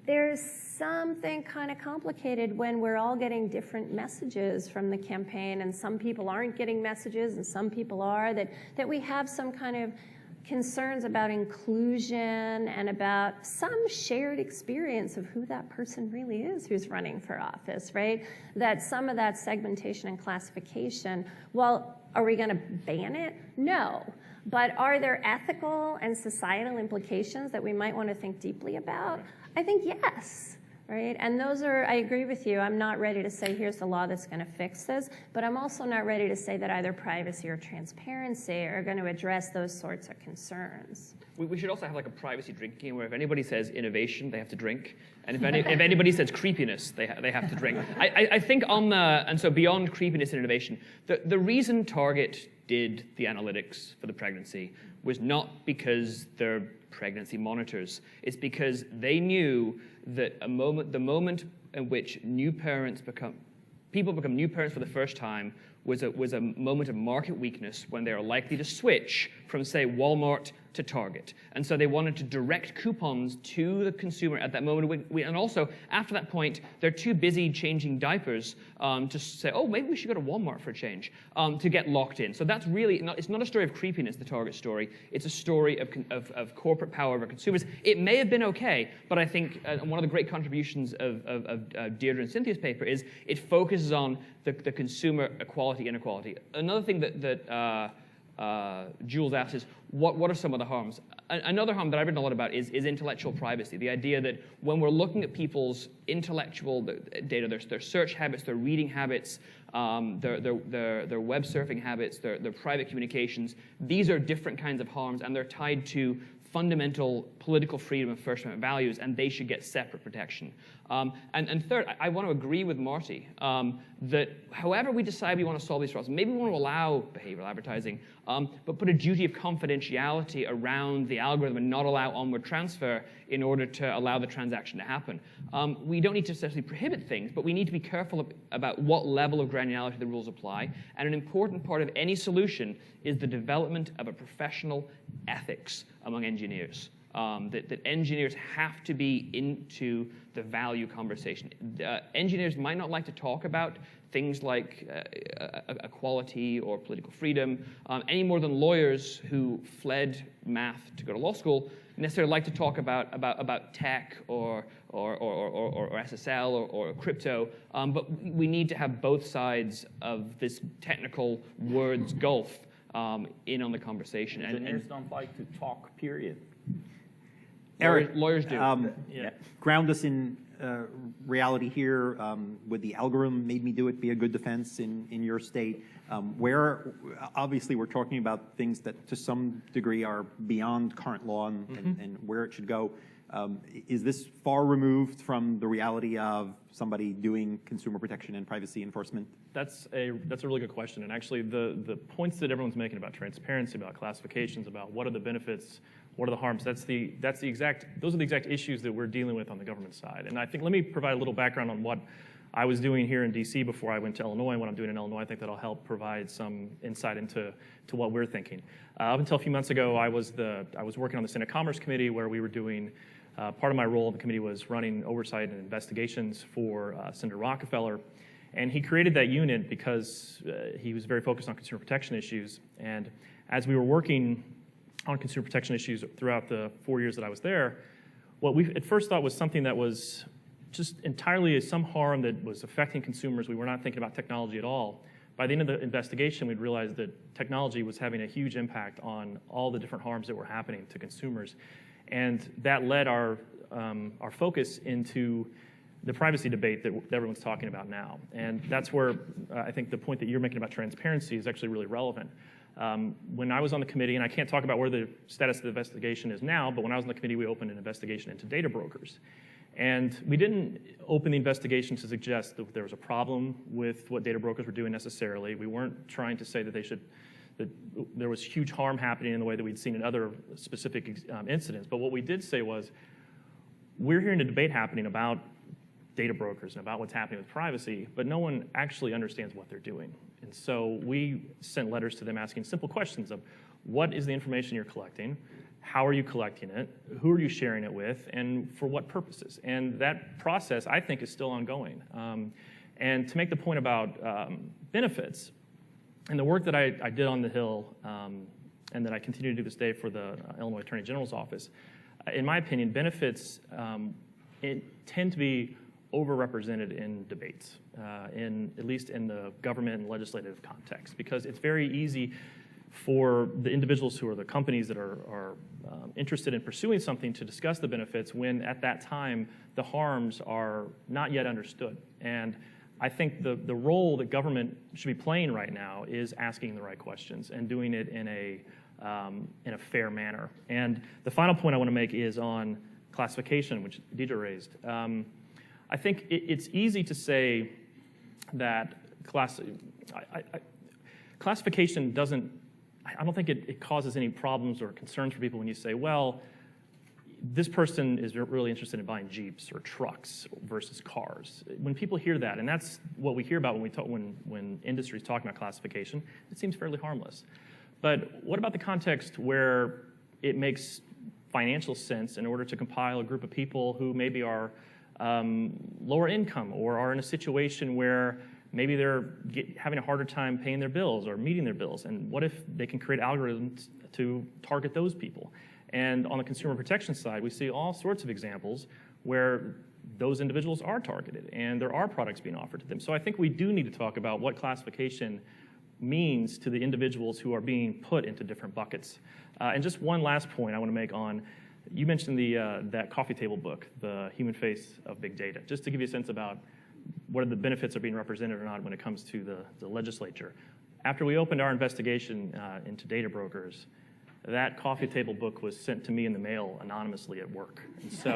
there's something kind of complicated when we're all getting different messages from the campaign, and some people aren't getting messages and some people are, that we have some kind of concerns about inclusion and about some shared experience of who that person really is who's running for office, right? That some of that segmentation and classification, well, are we going to ban it? No. But are there ethical and societal implications that we might want to think deeply about? I think yes. Right? And those are, I agree with you, I'm not ready to say here's the law that's going to fix this, but I'm also not ready to say that either privacy or transparency are going to address those sorts of concerns. We should also have like a privacy drinking where if anybody says innovation, they have to drink. And if anybody says creepiness, they have to drink. I think and so beyond creepiness and innovation, the reason Target did the analytics for the pregnancy was not because they're pregnancy monitors. It's because they knew that the moment in which people become new parents for the first time was a moment of market weakness when they are likely to switch from, say, Walmart to Target. And so they wanted to direct coupons to the consumer at that moment. And also, after that point, they're too busy changing diapers to say, oh, maybe we should go to Walmart for a change, to get locked in. So that's really, it's not a story of creepiness, the Target story. It's a story of corporate power over consumers. It may have been okay, but I think one of the great contributions of Deirdre and Cynthia's paper is it focuses on the consumer equality, inequality. Another thing that Jules asked is, what are some of the harms? Another harm that I've written a lot about is intellectual privacy. The idea that when we're looking at people's intellectual data, their search habits, their reading habits, their web surfing habits, their private communications, these are different kinds of harms, and they're tied to fundamental political freedom and First Amendment values, and they should get separate protection. And third, I want to agree with Marty that however we decide we want to solve these problems, maybe we want to allow behavioral advertising, but put a duty of confidentiality around the algorithm and not allow onward transfer in order to allow the transaction to happen. We don't need to necessarily prohibit things, but we need to be careful about what level of granularity the rules apply. And an important part of any solution is the development of a professional ethics among engineers. That engineers have to be into the value conversation. Engineers might not like to talk about things like equality or political freedom any more than lawyers who fled math to go to law school necessarily like to talk about tech or SSL or crypto. But we need to have both sides of this technical words gulf in on the conversation. Engineers don't like to talk, period. Erik, lawyers do. Ground us in reality here. Would the algorithm made me do it be a good defense in your state? Where obviously we're talking about things that to some degree are beyond current law and where it should go. Is this far removed from the reality of somebody doing consumer protection and privacy enforcement? That's a really good question. And actually the points that everyone's making about transparency, about classifications, about what are the benefits, what are the harms, those are the exact issues that we're dealing with on the government side. And I think, let me provide a little background on what I was doing here in DC before I went to Illinois, and what I'm doing in Illinois. I think that'll help provide some insight into what we're thinking. Up until a few months ago, I was working on the Senate Commerce Committee, where we were doing Part of my role in the committee was running oversight and investigations for Senator Rockefeller. And he created that unit because he was very focused on consumer protection issues. And as we were working on consumer protection issues throughout the 4 years that I was there, what we at first thought was something that was just entirely some harm that was affecting consumers. We were not thinking about technology at all. By the end of the investigation, we'd realized that technology was having a huge impact on all the different harms that were happening to consumers. And that led our focus into the privacy debate that everyone's talking about now. And that's where I think the point that you're making about transparency is actually really relevant. When I was on the committee, and I can't talk about where the status of the investigation is now, but when I was on the committee, we opened an investigation into data brokers. And we didn't open the investigation to suggest that there was a problem with what data brokers were doing necessarily. We weren't trying to say that that there was huge harm happening in the way that we'd seen in other specific incidents. But what we did say was, we're hearing a debate happening about data brokers and about what's happening with privacy, but no one actually understands what they're doing. And so we sent letters to them asking simple questions of, what is the information you're collecting? How are you collecting it? Who are you sharing it with? And for what purposes? And that process, I think, is still ongoing. And to make the point about benefits, and the work that I did on the Hill, and that I continue to do this day for the Illinois Attorney General's office, in my opinion, benefits tend to be overrepresented in debates, at least in the government and legislative context, because it's very easy for the individuals who are the companies that are interested in pursuing something to discuss the benefits when at that time the harms are not yet understood. And I think the role that government should be playing right now is asking the right questions and doing it in a fair manner. And the final point I want to make is on classification, which Deirdre raised. I think it's easy to say that classification doesn't, I don't think it causes any problems or concerns for people when you say, well, this person is really interested in buying Jeeps or trucks versus cars. When people hear that, and that's what we hear about when industry is talking about classification, it seems fairly harmless. But what about the context where it makes financial sense in order to compile a group of people who maybe are lower income or are in a situation where maybe they're having a harder time paying their bills or meeting their bills? And what if they can create algorithms to target those people? And on the consumer protection side, we see all sorts of examples where those individuals are targeted and there are products being offered to them. So I think we do need to talk about what classification means to the individuals who are being put into different buckets. And just one last point I want to make on, you mentioned that coffee table book, The Human Face of Big Data, just to give you a sense about what the benefits are being represented or not when it comes to the legislature. After we opened our investigation into data brokers, that coffee table book was sent to me in the mail anonymously at work. And so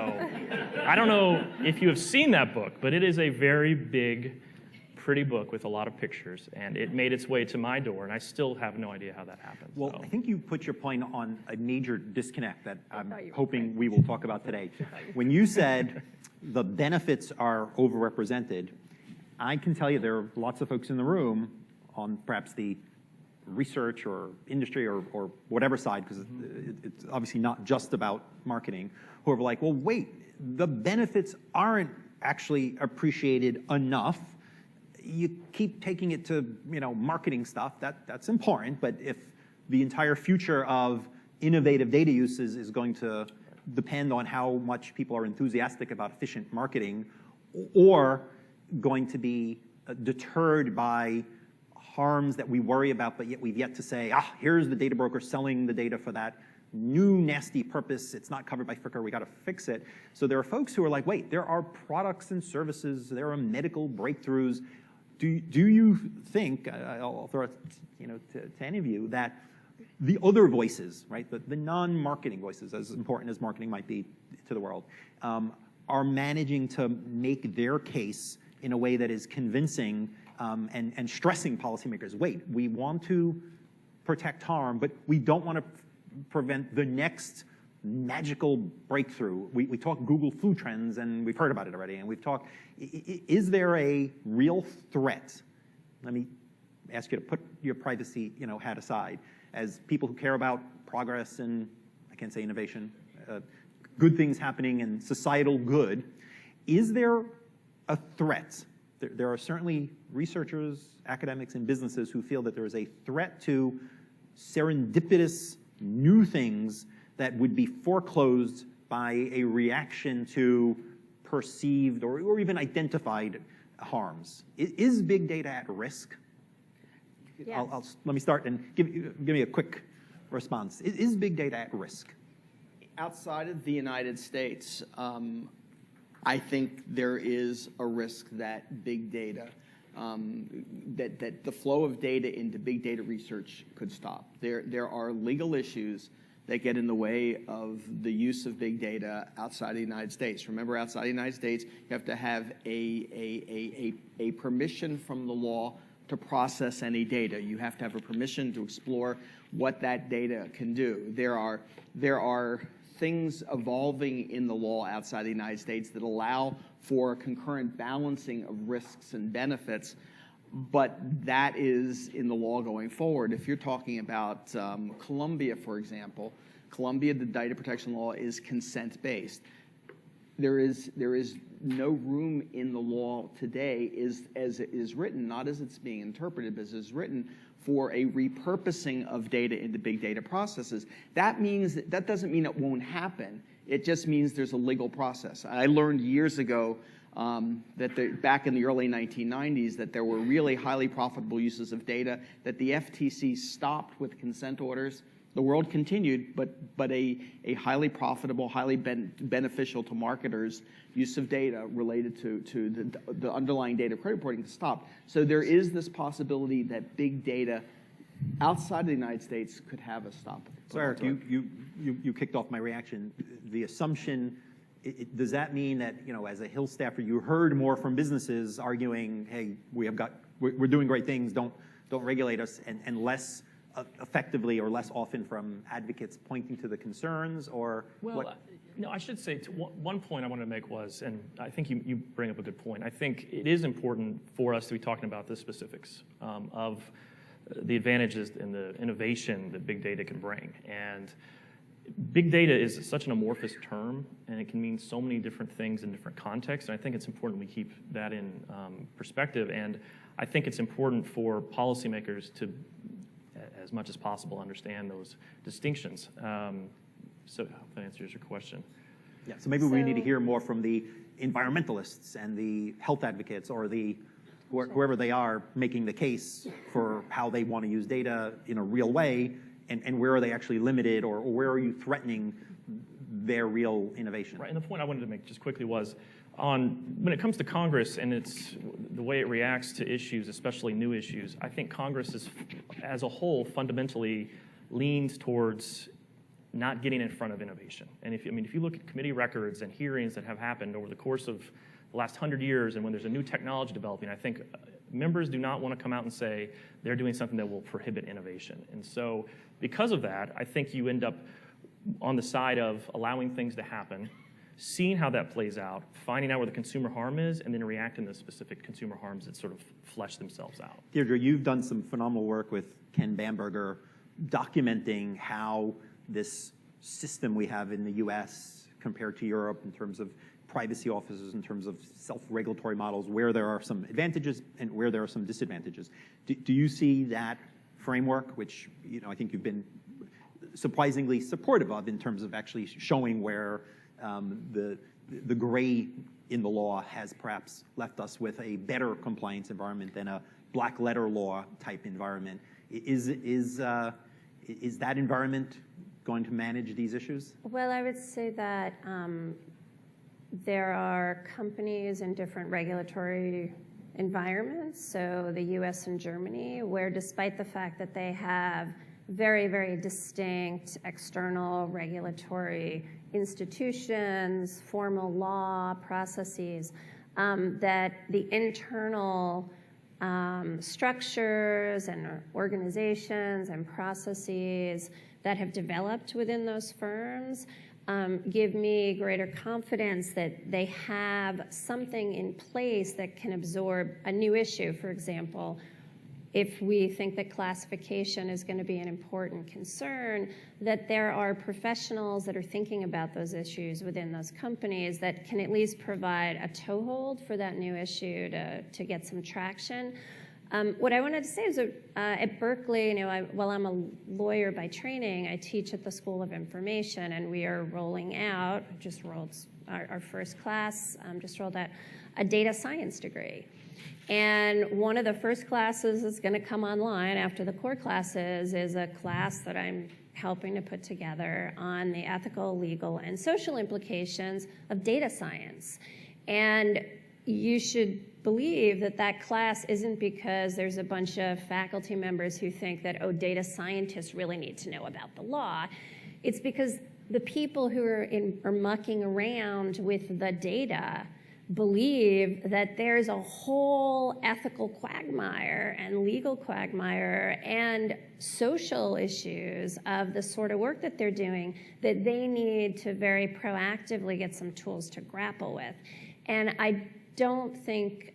I don't know if you have seen that book, but it is a very big, pretty book with a lot of pictures, and it made its way to my door, and I still have no idea how that happened. Well, so. I think you put your point on a major disconnect that I'm hoping we will talk about today. When you said the benefits are overrepresented, I can tell you there are lots of folks in the room on perhaps the research or industry or whatever side, because it's obviously not just about marketing, who are like, well, wait, the benefits aren't actually appreciated enough. You keep taking it to marketing stuff, that's important, but if the entire future of innovative data uses is going to depend on how much people are enthusiastic about efficient marketing or going to be deterred by harms that we worry about, but yet we've yet to say, here's the data broker selling the data for that new nasty purpose. It's not covered by FRICA. We got to fix it. So there are folks who are like, wait, there are products and services. There are medical breakthroughs. Do you think, I'll throw it to any of you, that the other voices, right, the non-marketing voices, as important as marketing might be to the world, are managing to make their case in a way that is convincing and stressing policymakers? Wait, we want to protect harm, but we don't want to prevent the next magical breakthrough. We talk Google food trends, and we've heard about it already, and we've talked, is there a real threat? Let me ask you to put your privacy hat aside. As people who care about progress and, I can't say innovation, good things happening and societal good. Is there a threat? There are certainly researchers, academics, and businesses who feel that there is a threat to serendipitous new things that would be foreclosed by a reaction to perceived or even identified harms. Is big data at risk? Yes. Let me start and give me a quick response. Is big data at risk? Outside of the United States, I think there is a risk that big data, that the flow of data into big data research could stop. There are legal issues that get in the way of the use of big data outside the United States. Remember, outside the United States, you have to have a permission from the law to process any data. You have to have a permission to explore what that data can do. There are things evolving in the law outside the United States that allow for concurrent balancing of risks and benefits, but that is in the law going forward. If you're talking about Colombia, for example, Colombia, the data protection law is consent-based. There is no room in the law today, as it is written, not as it's being interpreted, but as it's written, for a repurposing of data into big data processes. That doesn't mean it won't happen. It just means there's a legal process. I learned years ago that back in the early 1990s that there were really highly profitable uses of data that the FTC stopped with consent orders. The world continued, but a highly profitable, highly beneficial to marketers use of data related to the underlying data credit reporting stopped. So there is this possibility that big data outside of the United States could have a stop. So Erik, you kicked off my reaction. The assumption, does that mean that, as a Hill staffer, you heard more from businesses arguing, hey, we're doing great things, don't regulate us, and less effectively or less often from advocates pointing to the concerns, or what? No, I should say one point I wanted to make was, and I think you bring up a good point, I think it is important for us to be talking about the specifics of the advantages and the innovation that big data can bring. And big data is such an amorphous term, and it can mean so many different things in different contexts, and I think it's important we keep that in perspective. And I think it's important for policymakers to, as much as possible, understand those distinctions. So I hope that answers your question. Yeah, so maybe we need to hear more from the environmentalists and the health advocates, or whoever they are making the case for how they want to use data in a real way, and where are they actually limited, or where are you threatening their real innovation? Right, and the point I wanted to make just quickly was, when it comes to Congress and the way it reacts to issues, especially new issues, I think Congress as a whole fundamentally leans towards not getting in front of innovation. And if you look at committee records and hearings that have happened over the course of the last 100 years, and when there's a new technology developing, I think members do not want to come out and say they're doing something that will prohibit innovation. And so because of that, I think you end up on the side of allowing things to happen, seeing how that plays out, finding out where the consumer harm is, and then reacting to the specific consumer harms that sort of flesh themselves out. Deirdre, you've done some phenomenal work with Ken Bamberger documenting how this system we have in the US compared to Europe in terms of privacy offices, in terms of self-regulatory models, where there are some advantages and where there are some disadvantages. Do you see that framework, which I think you've been surprisingly supportive of in terms of actually showing where the gray in the law has perhaps left us with a better compliance environment than a black letter law type environment? Is that environment going to manage these issues? Well, I would say that there are companies in different regulatory environments, so the US and Germany, where despite the fact that they have very, very distinct external regulatory institutions, formal law processes, that the internal structures and organizations and processes that have developed within those firms give me greater confidence that they have something in place that can absorb a new issue. For example, if we think that classification is going to be an important concern, that there are professionals that are thinking about those issues within those companies that can at least provide a toehold for that new issue to get some traction. What I wanted to say is that at Berkeley, while I'm a lawyer by training, I teach at the School of Information, and we are rolling out, just rolled our first class, just rolled out a data science degree. And one of the first classes that's going to come online after the core classes is a class that I'm helping to put together on the ethical, legal, and social implications of data science. And you should believe that that class isn't because there's a bunch of faculty members who think that, oh, data scientists really need to know about the law. It's because the people who are mucking around with the data believe that there's a whole ethical quagmire and legal quagmire and social issues of the sort of work that they're doing that they need to very proactively get some tools to grapple with. And I don't think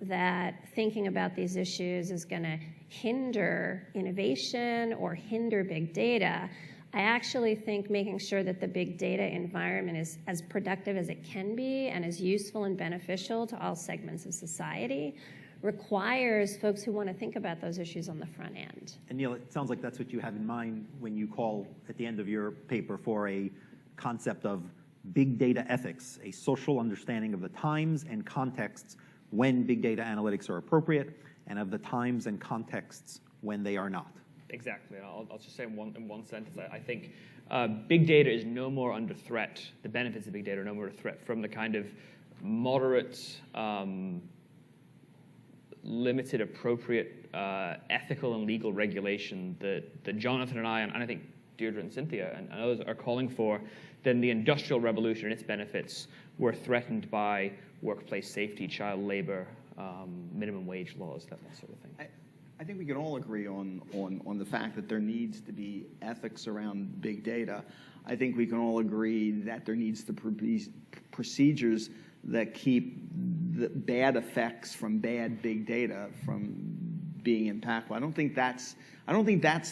that thinking about these issues is going to hinder innovation or hinder big data. I actually think making sure that the big data environment is as productive as it can be and as useful and beneficial to all segments of society requires folks who want to think about those issues on the front end. And Neil, it sounds like that's what you have in mind when you call at the end of your paper for a concept of big data ethics, a social understanding of the times and contexts when big data analytics are appropriate and of the times and contexts when they are not. Exactly. I'll just say in one sentence, I think big data is no more under threat. The benefits of big data are no more under threat from the kind of moderate, limited, appropriate ethical and legal regulation that Jonathan and I think Deirdre and Cynthia and others are calling for, then the Industrial Revolution and its benefits were threatened by workplace safety, child labor, minimum wage laws, that sort of thing. I think we can all agree on the fact that there needs to be ethics around big data. I think we can all agree that there needs to be procedures that keep the bad effects from bad big data from being impactful. I don't think that's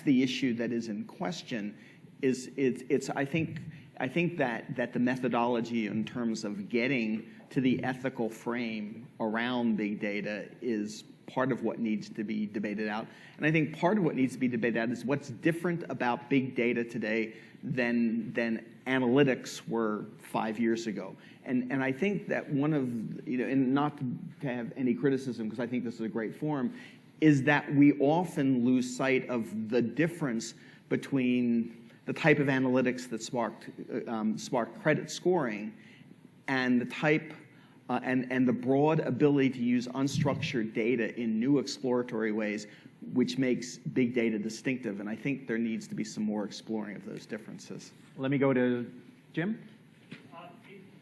the issue that is in question. I think that the methodology in terms of getting to the ethical frame around big data is part of what needs to be debated out. And I think part of what needs to be debated out is what's different about big data today than analytics were 5 years ago. And I think that one of, and not to have any criticism, because I think this is a great forum, is that we often lose sight of the difference between the type of analytics that sparked credit scoring and the type and the broad ability to use unstructured data in new exploratory ways, which makes big data distinctive. And I think there needs to be some more exploring of those differences. Let me go to Jim.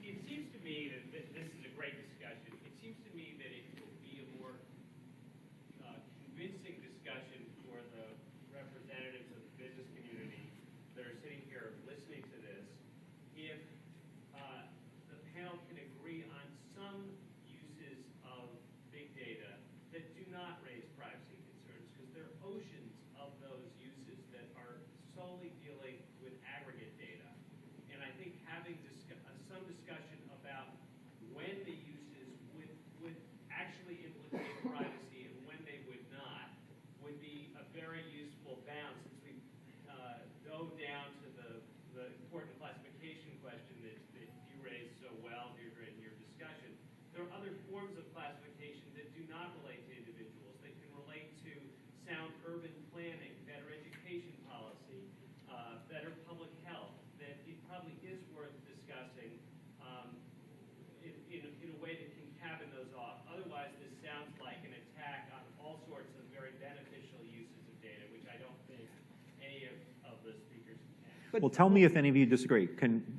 It seems to me that this is a great discussion. It seems to me that it will be a more convincing discussion for the representatives of the business community that are sitting here listening to this if the panel can agree on some uses of big data that do not raise privacy concerns, because there are oceans of those uses that are solely dealing with aggregate data. And I think having some discussion about when the uses would actually implicate privacy and when they would not would be a very useful balance, since we dove down to the important classification question that you raised so well, Deirdre, in your discussion. There are other forms of classification that do not relate to individuals. They can relate to sound urban planning, better education policy, better public health, that it probably is worth discussing in a way that can cabin those off. Otherwise, this sounds like an attack on all sorts of very beneficial uses of data, which I don't think any of the speakers can. Well, tell me if any of you disagree.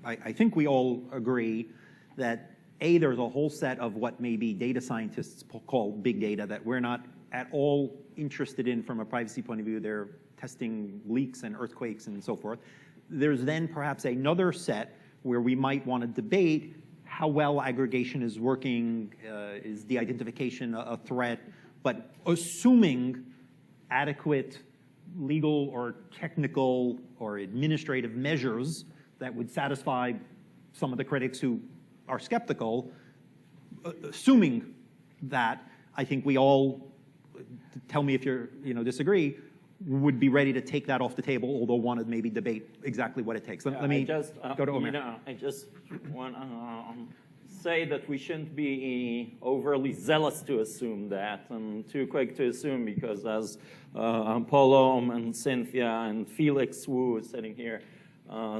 I think we all agree that there's a whole set of what maybe data scientists call big data that we're not at all interested in from a privacy point of view. They're testing leaks and earthquakes and so forth. There's then perhaps another set where we might want to debate how well aggregation is working, is the identification a threat, but assuming adequate legal or technical or administrative measures that would satisfy some of the critics who are skeptical, assuming that, I think we all, tell me if you're, disagree, would be ready to take that off the table, although want to maybe debate exactly what it takes. Let me go to Omer. I just want to say that we shouldn't be overly zealous to assume that, and too quick to assume, because as Polo and Cynthia and Felix Wu sitting here,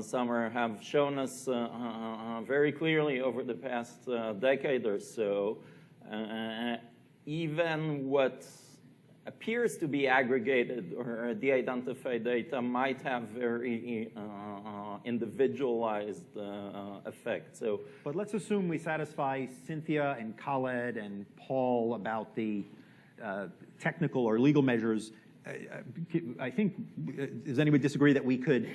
Summer, have shown us very clearly over the past decade or so, even what appears to be aggregated or de-identified data might have very individualized effects. But let's assume we satisfy Cynthia and Khaled and Paul about the technical or legal measures. I think, does anybody disagree that we could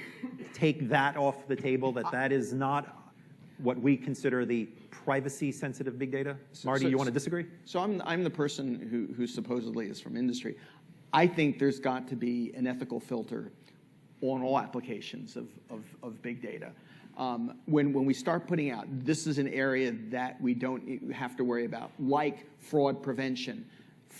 take that off the table, that is not what we consider the privacy-sensitive big data? Marty, you want to disagree? So I'm the person who supposedly is from industry. I think there's got to be an ethical filter on all applications of big data. When we start putting out, this is an area that we don't have to worry about, like fraud prevention.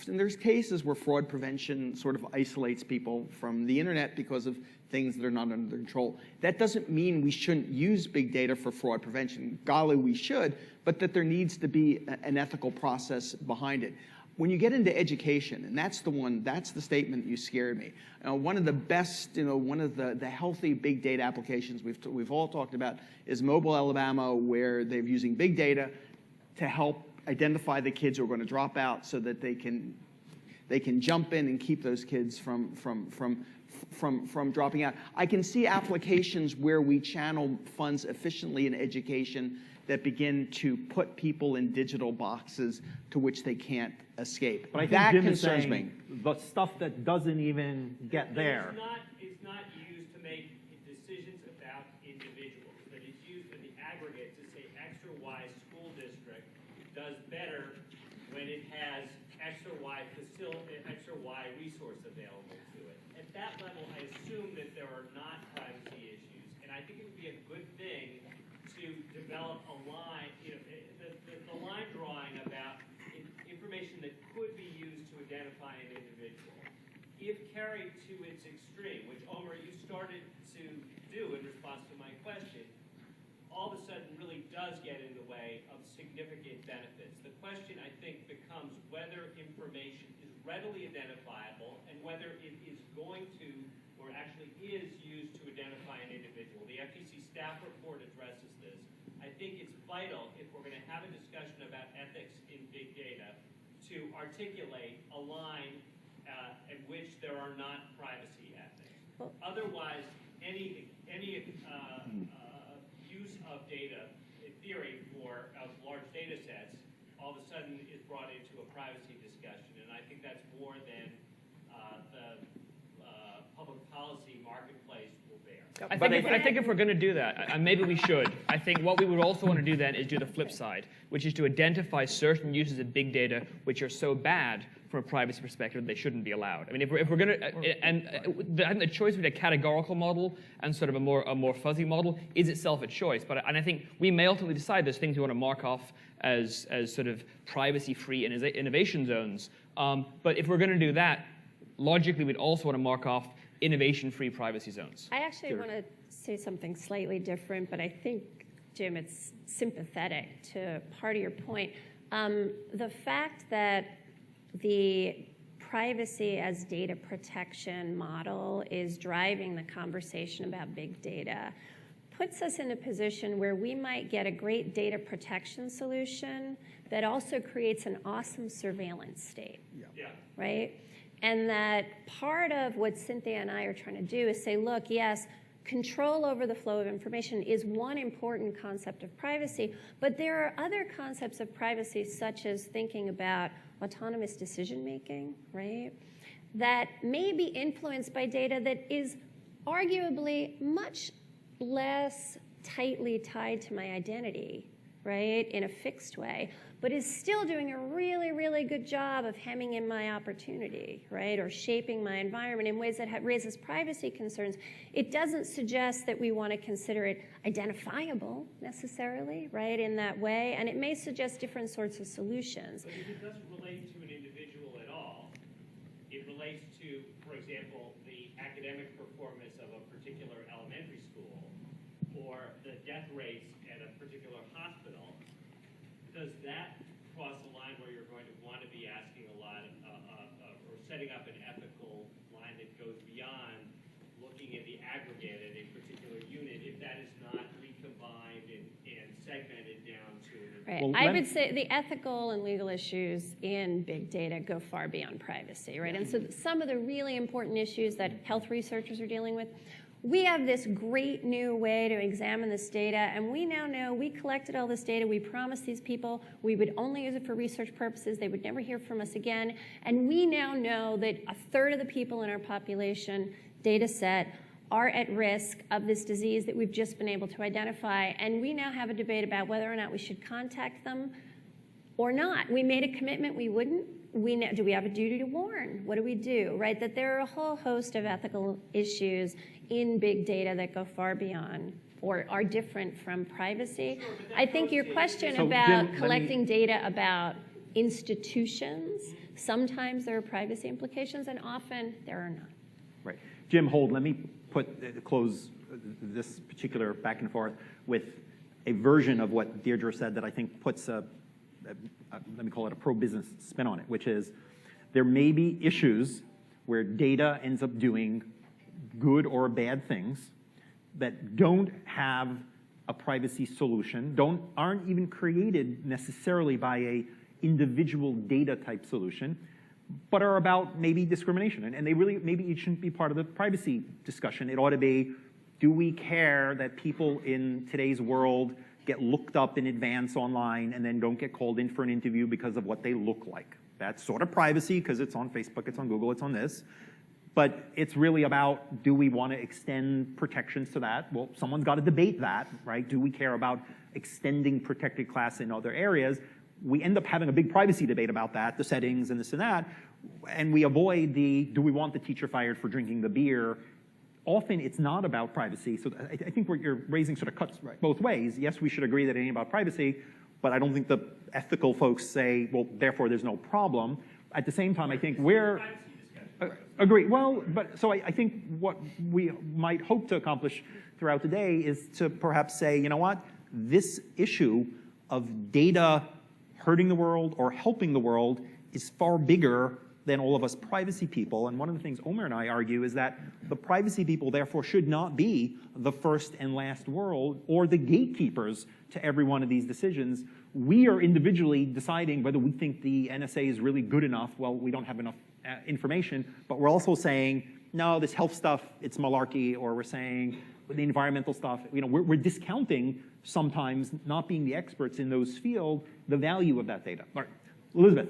And there's cases where fraud prevention sort of isolates people from the internet because of things that are not under their control. That doesn't mean we shouldn't use big data for fraud prevention. Golly, we should, but that there needs to be an ethical process behind it. When you get into education, and that's the statement that you scared me. One of the best, one of the healthy big data applications we've all talked about is Mobile, Alabama, where they're using big data to help identify the kids who are going to drop out so that they can jump in and keep those kids from dropping out. I can see applications where we channel funds efficiently in education that begin to put people in digital boxes to which they can't escape. But I think that Jim concerns is saying me. The stuff that doesn't even get there. It's not used to make decisions about individuals, but it's used in the aggregate to say X or Y school district does better when it has X or Y resource available to it. At that level, I assume that there are not privacy issues, and I think it would be a good thing to develop a line, the line drawing about information that could be used to identify an individual. If carried to its extreme, which Omer, you started to do in response to my question, all of a sudden really does get in the way of significant benefits. The question, I think, becomes whether information is readily identifiable and whether it is going to, or actually is used to identify an individual. The FTC staff report addresses this. I think it's vital, if we're going to have a discussion about ethics in big data, to articulate a line at which there are not privacy ethics. Otherwise, any use of data, in theory, for large data sets, all of a sudden is brought into a privacy discussion. And I think that's more than the public policy marketplace will bear. I think if we're going to do that, and maybe we should, I think what we would also want to do then is do the flip side, which is to identify certain uses of big data which are so bad from a privacy perspective they shouldn't be allowed. I mean, if we're going to, and I think the choice between a categorical model and sort of a more fuzzy model is itself a choice. And I think we may ultimately decide there's things we want to mark off as sort of privacy-free innovation zones. But if we're going to do that, logically we'd also want to mark off innovation-free privacy zones. I actually want to say something slightly different, but I think, Jim, it's sympathetic to part of your point. The fact that the privacy as data protection model is driving the conversation about big data puts us in a position where we might get a great data protection solution that also creates an awesome surveillance state, right? And that part of what Cynthia and I are trying to do is say, look, yes, control over the flow of information is one important concept of privacy, but there are other concepts of privacy, such as thinking about autonomous decision-making, right, that may be influenced by data that is arguably much less tightly tied to my identity right, in a fixed way, but is still doing a really, really good job of hemming in my opportunity, right, or shaping my environment in ways that raises privacy concerns, it doesn't suggest that we want to consider it identifiable necessarily, right, in that way, and it may suggest different sorts of solutions. But if it doesn't relate to an individual at all, it relates to, for example, the academic performance of a particular elementary school or the death rates at a particular hospital, does that cross a line where you're going to want to be asking a lot or setting up an ethical line that goes beyond looking at the aggregate at a particular unit if that is not recombined and segmented down to... Right. Well, I would say the ethical and legal issues in big data go far beyond privacy, right? And so some of the really important issues that health researchers are dealing with, we have this great new way to examine this data, and we now know we collected all this data, we promised these people we would only use it for research purposes, they would never hear from us again, and we now know that a third of the people in our population data set are at risk of this disease that we've just been able to identify, and we now have a debate about whether or not we should contact them or not. We made a commitment we wouldn't. Do we have a duty to warn? What do we do, right? That there are a whole host of ethical issues in big data that go far beyond or are different from privacy. Sure, I think your question about collecting data about institutions, sometimes there are privacy implications and often there are not. Right. Jim, hold. Let me close this particular back and forth with a version of what Deirdre said that I think puts let me call it a pro-business spin on it, which is there may be issues where data ends up doing good or bad things that don't have a privacy solution, aren't even created necessarily by a individual data type solution, but are about maybe discrimination. And they really, maybe it shouldn't be part of the privacy discussion. It ought to be, do we care that people in today's world get looked up in advance online and then don't get called in for an interview because of what they look like? That's sort of privacy because it's on Facebook, it's on Google, it's on this. But it's really about, do we want to extend protections to that? Well, someone's got to debate that, right? Do we care about extending protected class in other areas? We end up having a big privacy debate about that, the settings and this and that, and we avoid the, do we want the teacher fired for drinking the beer? Often it's not about privacy, so I think what you're raising sort of cuts both ways. Yes, we should agree that it ain't about privacy, but I don't think the ethical folks say, well, therefore there's no problem. At the same time, I think we're... Agree. Well, but so I think what we might hope to accomplish throughout the day is to perhaps say, you know what, this issue of data hurting the world or helping the world is far bigger than all of us privacy people. And one of the things Omer and I argue is that the privacy people therefore should not be the first and last word or the gatekeepers to every one of these decisions. We are individually deciding whether we think the NSA is really good enough. Well, we don't have enough information, but we're also saying, no, this health stuff, it's malarkey, or we're saying the environmental stuff, you know, we're discounting sometimes, not being the experts in those fields, the value of that data. All right, Elizabeth.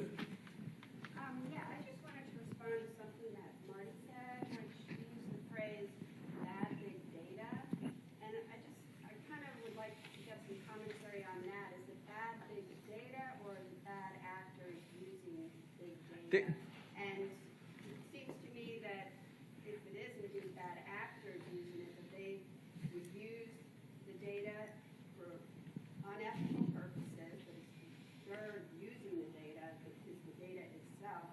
Yeah, I just wanted to respond to something that Marty said, when she used the phrase bad big data, and I kind of would like to get some commentary on that. Is it bad big data or is it bad actors using big data? And it seems to me that if it is indeed bad actors using it, that they would use the data for unethical purposes, that they're using the data, but is the data itself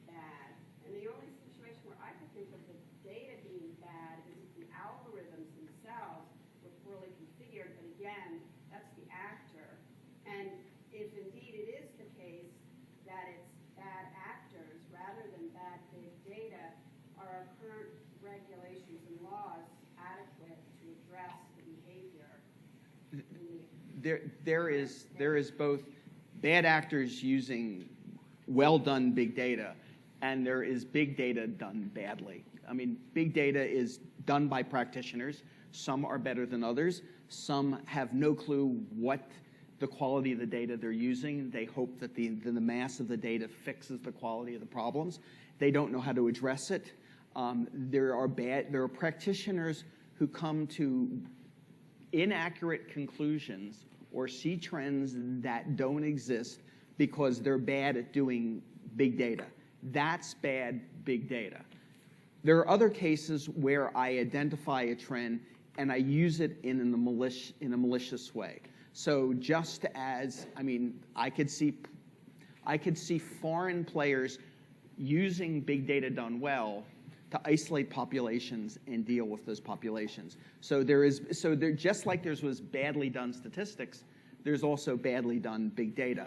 bad? And the only situation where I could think of the data being bad is if the algorithms themselves were poorly configured, but again, that's the actor. And if indeed it is the case that it's bad actors rather than bad big data, are our current regulations and laws adequate to address the behavior? There is both bad actors using well done big data, and there is big data done badly. I mean, big data is done by practitioners. Some are better than others. Some have no clue what the quality of the data they're using. They hope that the mass of the data fixes the quality of the problems. They don't know how to address it. There are practitioners who come to inaccurate conclusions or see trends that don't exist because they're bad at doing big data. That's bad big data. There are other cases where I identify a trend and I use it in a malicious way. So just as, I mean, I could see foreign players using big data done well to isolate populations and deal with those populations. So just like there was badly done statistics, there's also badly done big data.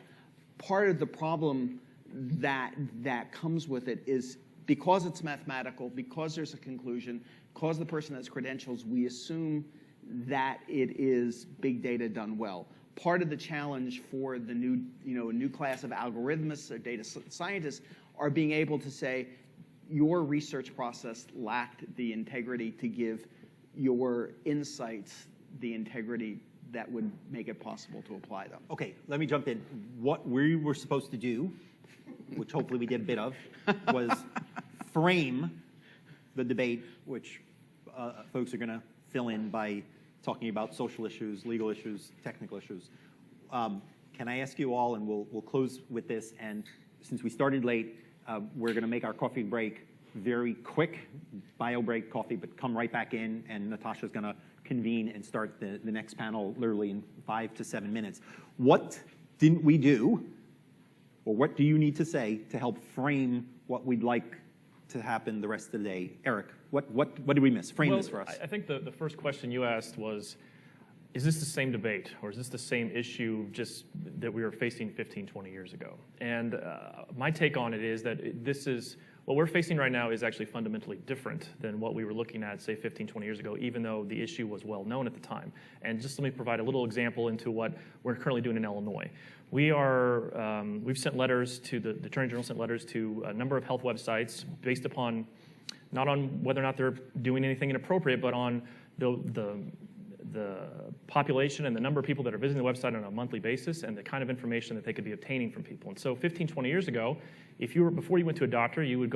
Part of the problem that comes with it is because it's mathematical, because there's a conclusion, because the person has credentials, we assume that it is big data done well. Part of the challenge for the new class of algorithmists or data scientists are being able to say, your research process lacked the integrity to give your insights the integrity that would make it possible to apply them. Okay, let me jump in. What we were supposed to do, which hopefully we did a bit of, was frame the debate, which folks are going to fill in by talking about social issues, legal issues, technical issues. Can I ask you all, and we'll close with this, and since we started late, we're going to make our coffee break very quick, bio break coffee, but come right back in, and Natasha's going to convene and start the next panel literally in 5 to 7 minutes. What didn't we do, or what do you need to say to help frame what we'd like to happen the rest of the day? Erik, what did we miss? Frame this for us. I think the first question you asked was, is this the same debate, or is this the same issue just that we were facing 15, 20 years ago? And my take on it is that what we're facing right now is actually fundamentally different than what we were looking at, say, 15, 20 years ago, even though the issue was well known at the time. And just let me provide a little example into what we're currently doing in Illinois. We've sent letters to, the Attorney General sent letters to a number of health websites based upon, not on whether or not they're doing anything inappropriate, but on the population and the number of people that are visiting the website on a monthly basis and the kind of information that they could be obtaining from people. And so 15, 20 years ago, before you went to a doctor, you would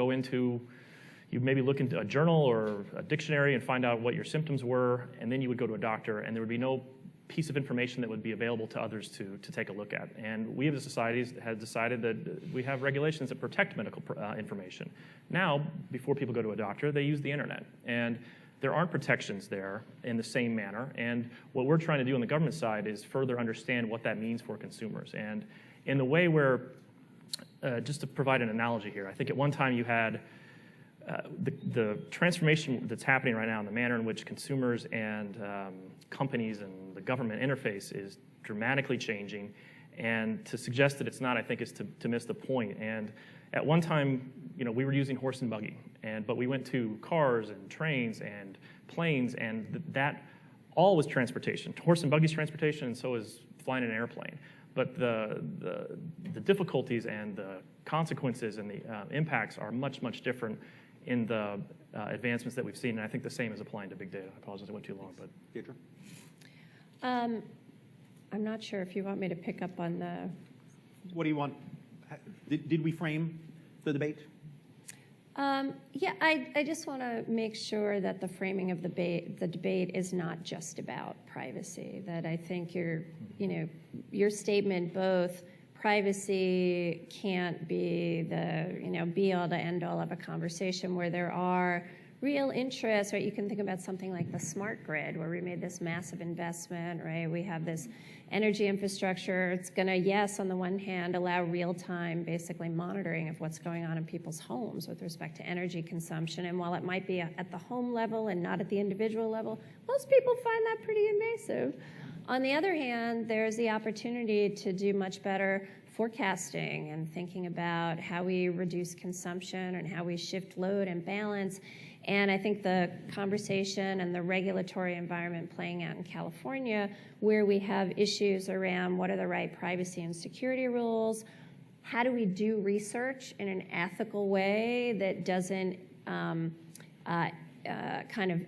you'd maybe look into a journal or a dictionary and find out what your symptoms were, and then you would go to a doctor, and there would be no piece of information that would be available to others to take a look at. And we as a society have decided that we have regulations that protect medical information. Now, before people go to a doctor, they use the internet. And there aren't protections there in the same manner. And what we're trying to do on the government side is further understand what that means for consumers. And in the way where, just to provide an analogy here, I think at one time you had the transformation that's happening right now in the manner in which consumers and companies and the government interface is dramatically changing. And to suggest that it's not, I think, is to miss the point. And at one time, we were using horse and buggy, but we went to cars and trains and planes, and that all was transportation. Horse and buggy's transportation, and so is flying an airplane. But the difficulties and the consequences and the impacts are much, much different in the advancements that we've seen, and I think the same is applying to big data. I apologize, I went too long, but Deirdre? I'm not sure if you want me to pick up on the... What do you want? Did we frame the debate? Yeah, I just want to make sure that the framing of the debate is not just about privacy. That I think your statement, both privacy can't be the be-all to end-all of a conversation where there are real interests, right? You can think about something like the smart grid, where we made this massive investment, right? We have this energy infrastructure. It's going to, yes, on the one hand, allow real-time, basically, monitoring of what's going on in people's homes with respect to energy consumption. And while it might be at the home level and not at the individual level, most people find that pretty invasive. On the other hand, there's the opportunity to do much better forecasting and thinking about how we reduce consumption and how we shift load and balance. And I think the conversation and the regulatory environment playing out in California, where we have issues around what are the right privacy and security rules, how do we do research in an ethical way that doesn't kind of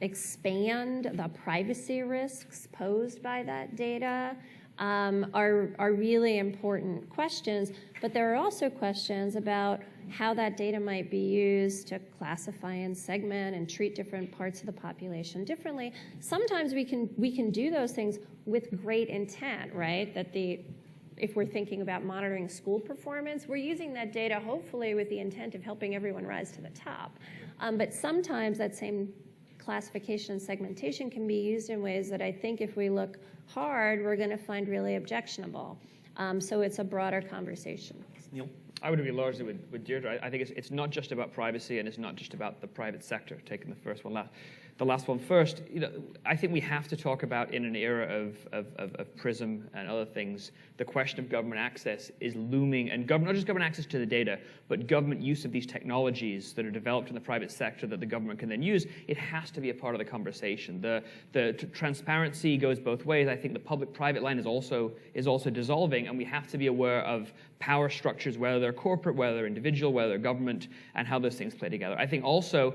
expand the privacy risks posed by that data, are really important questions. But there are also questions about how that data might be used to classify and segment and treat different parts of the population differently. Sometimes we can do those things with great intent, right? That if we're thinking about monitoring school performance, we're using that data hopefully with the intent of helping everyone rise to the top. But sometimes that same classification and segmentation can be used in ways that I think if we look hard, we're going to find really objectionable. So it's a broader conversation. Neil? I would agree largely with Deirdre. I think it's not just about privacy, and it's not just about the private sector, taking the first one last. The last one first, I think we have to talk about, in an era of PRISM and other things, the question of government access is looming, and not just government access to the data, but government use of these technologies that are developed in the private sector that the government can then use. It has to be a part of the conversation. The transparency goes both ways. I think the public-private line is also dissolving, and we have to be aware of power structures, whether they're corporate, whether they're individual, whether they're government, and how those things play together. I think also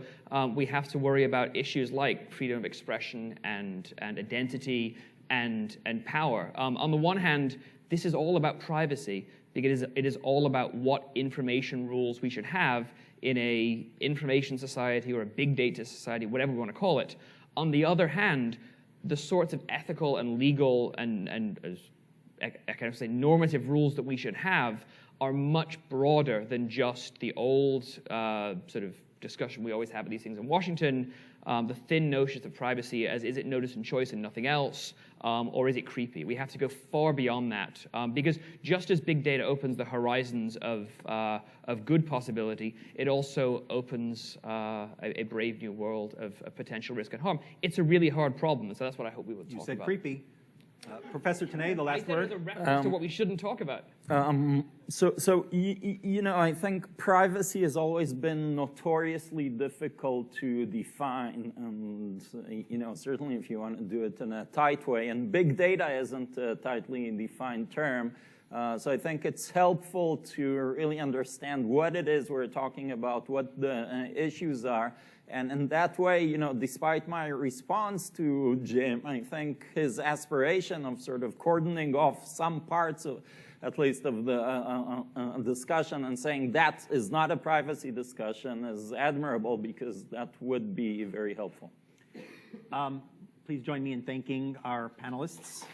we have to worry about issues like freedom of expression and identity and power. On the one hand, this is all about privacy, because it is all about what information rules we should have in a information society or a big data society, whatever we want to call it. On the other hand, the sorts of ethical and legal and I kind of say normative rules that we should have are much broader than just the old sort of discussion we always have at these things in Washington, the thin notions of privacy as is it notice and choice and nothing else, or is it creepy? We have to go far beyond that, because just as big data opens the horizons of good possibility, it also opens a brave new world of potential risk and harm. It's a really hard problem, so that's what I hope we would talk about. You said creepy. Professor Tene, the last word. I said it was a reference to what we shouldn't talk about. I think privacy has always been notoriously difficult to define, and certainly if you want to do it in a tight way, and big data isn't a tightly defined term. So I think it's helpful to really understand what it is we're talking about, what the issues are. And in that way, despite my response to Jim, I think his aspiration of sort of cordoning off some parts of, at least of the discussion and saying that is not a privacy discussion is admirable, because that would be very helpful. Please join me in thanking our panelists.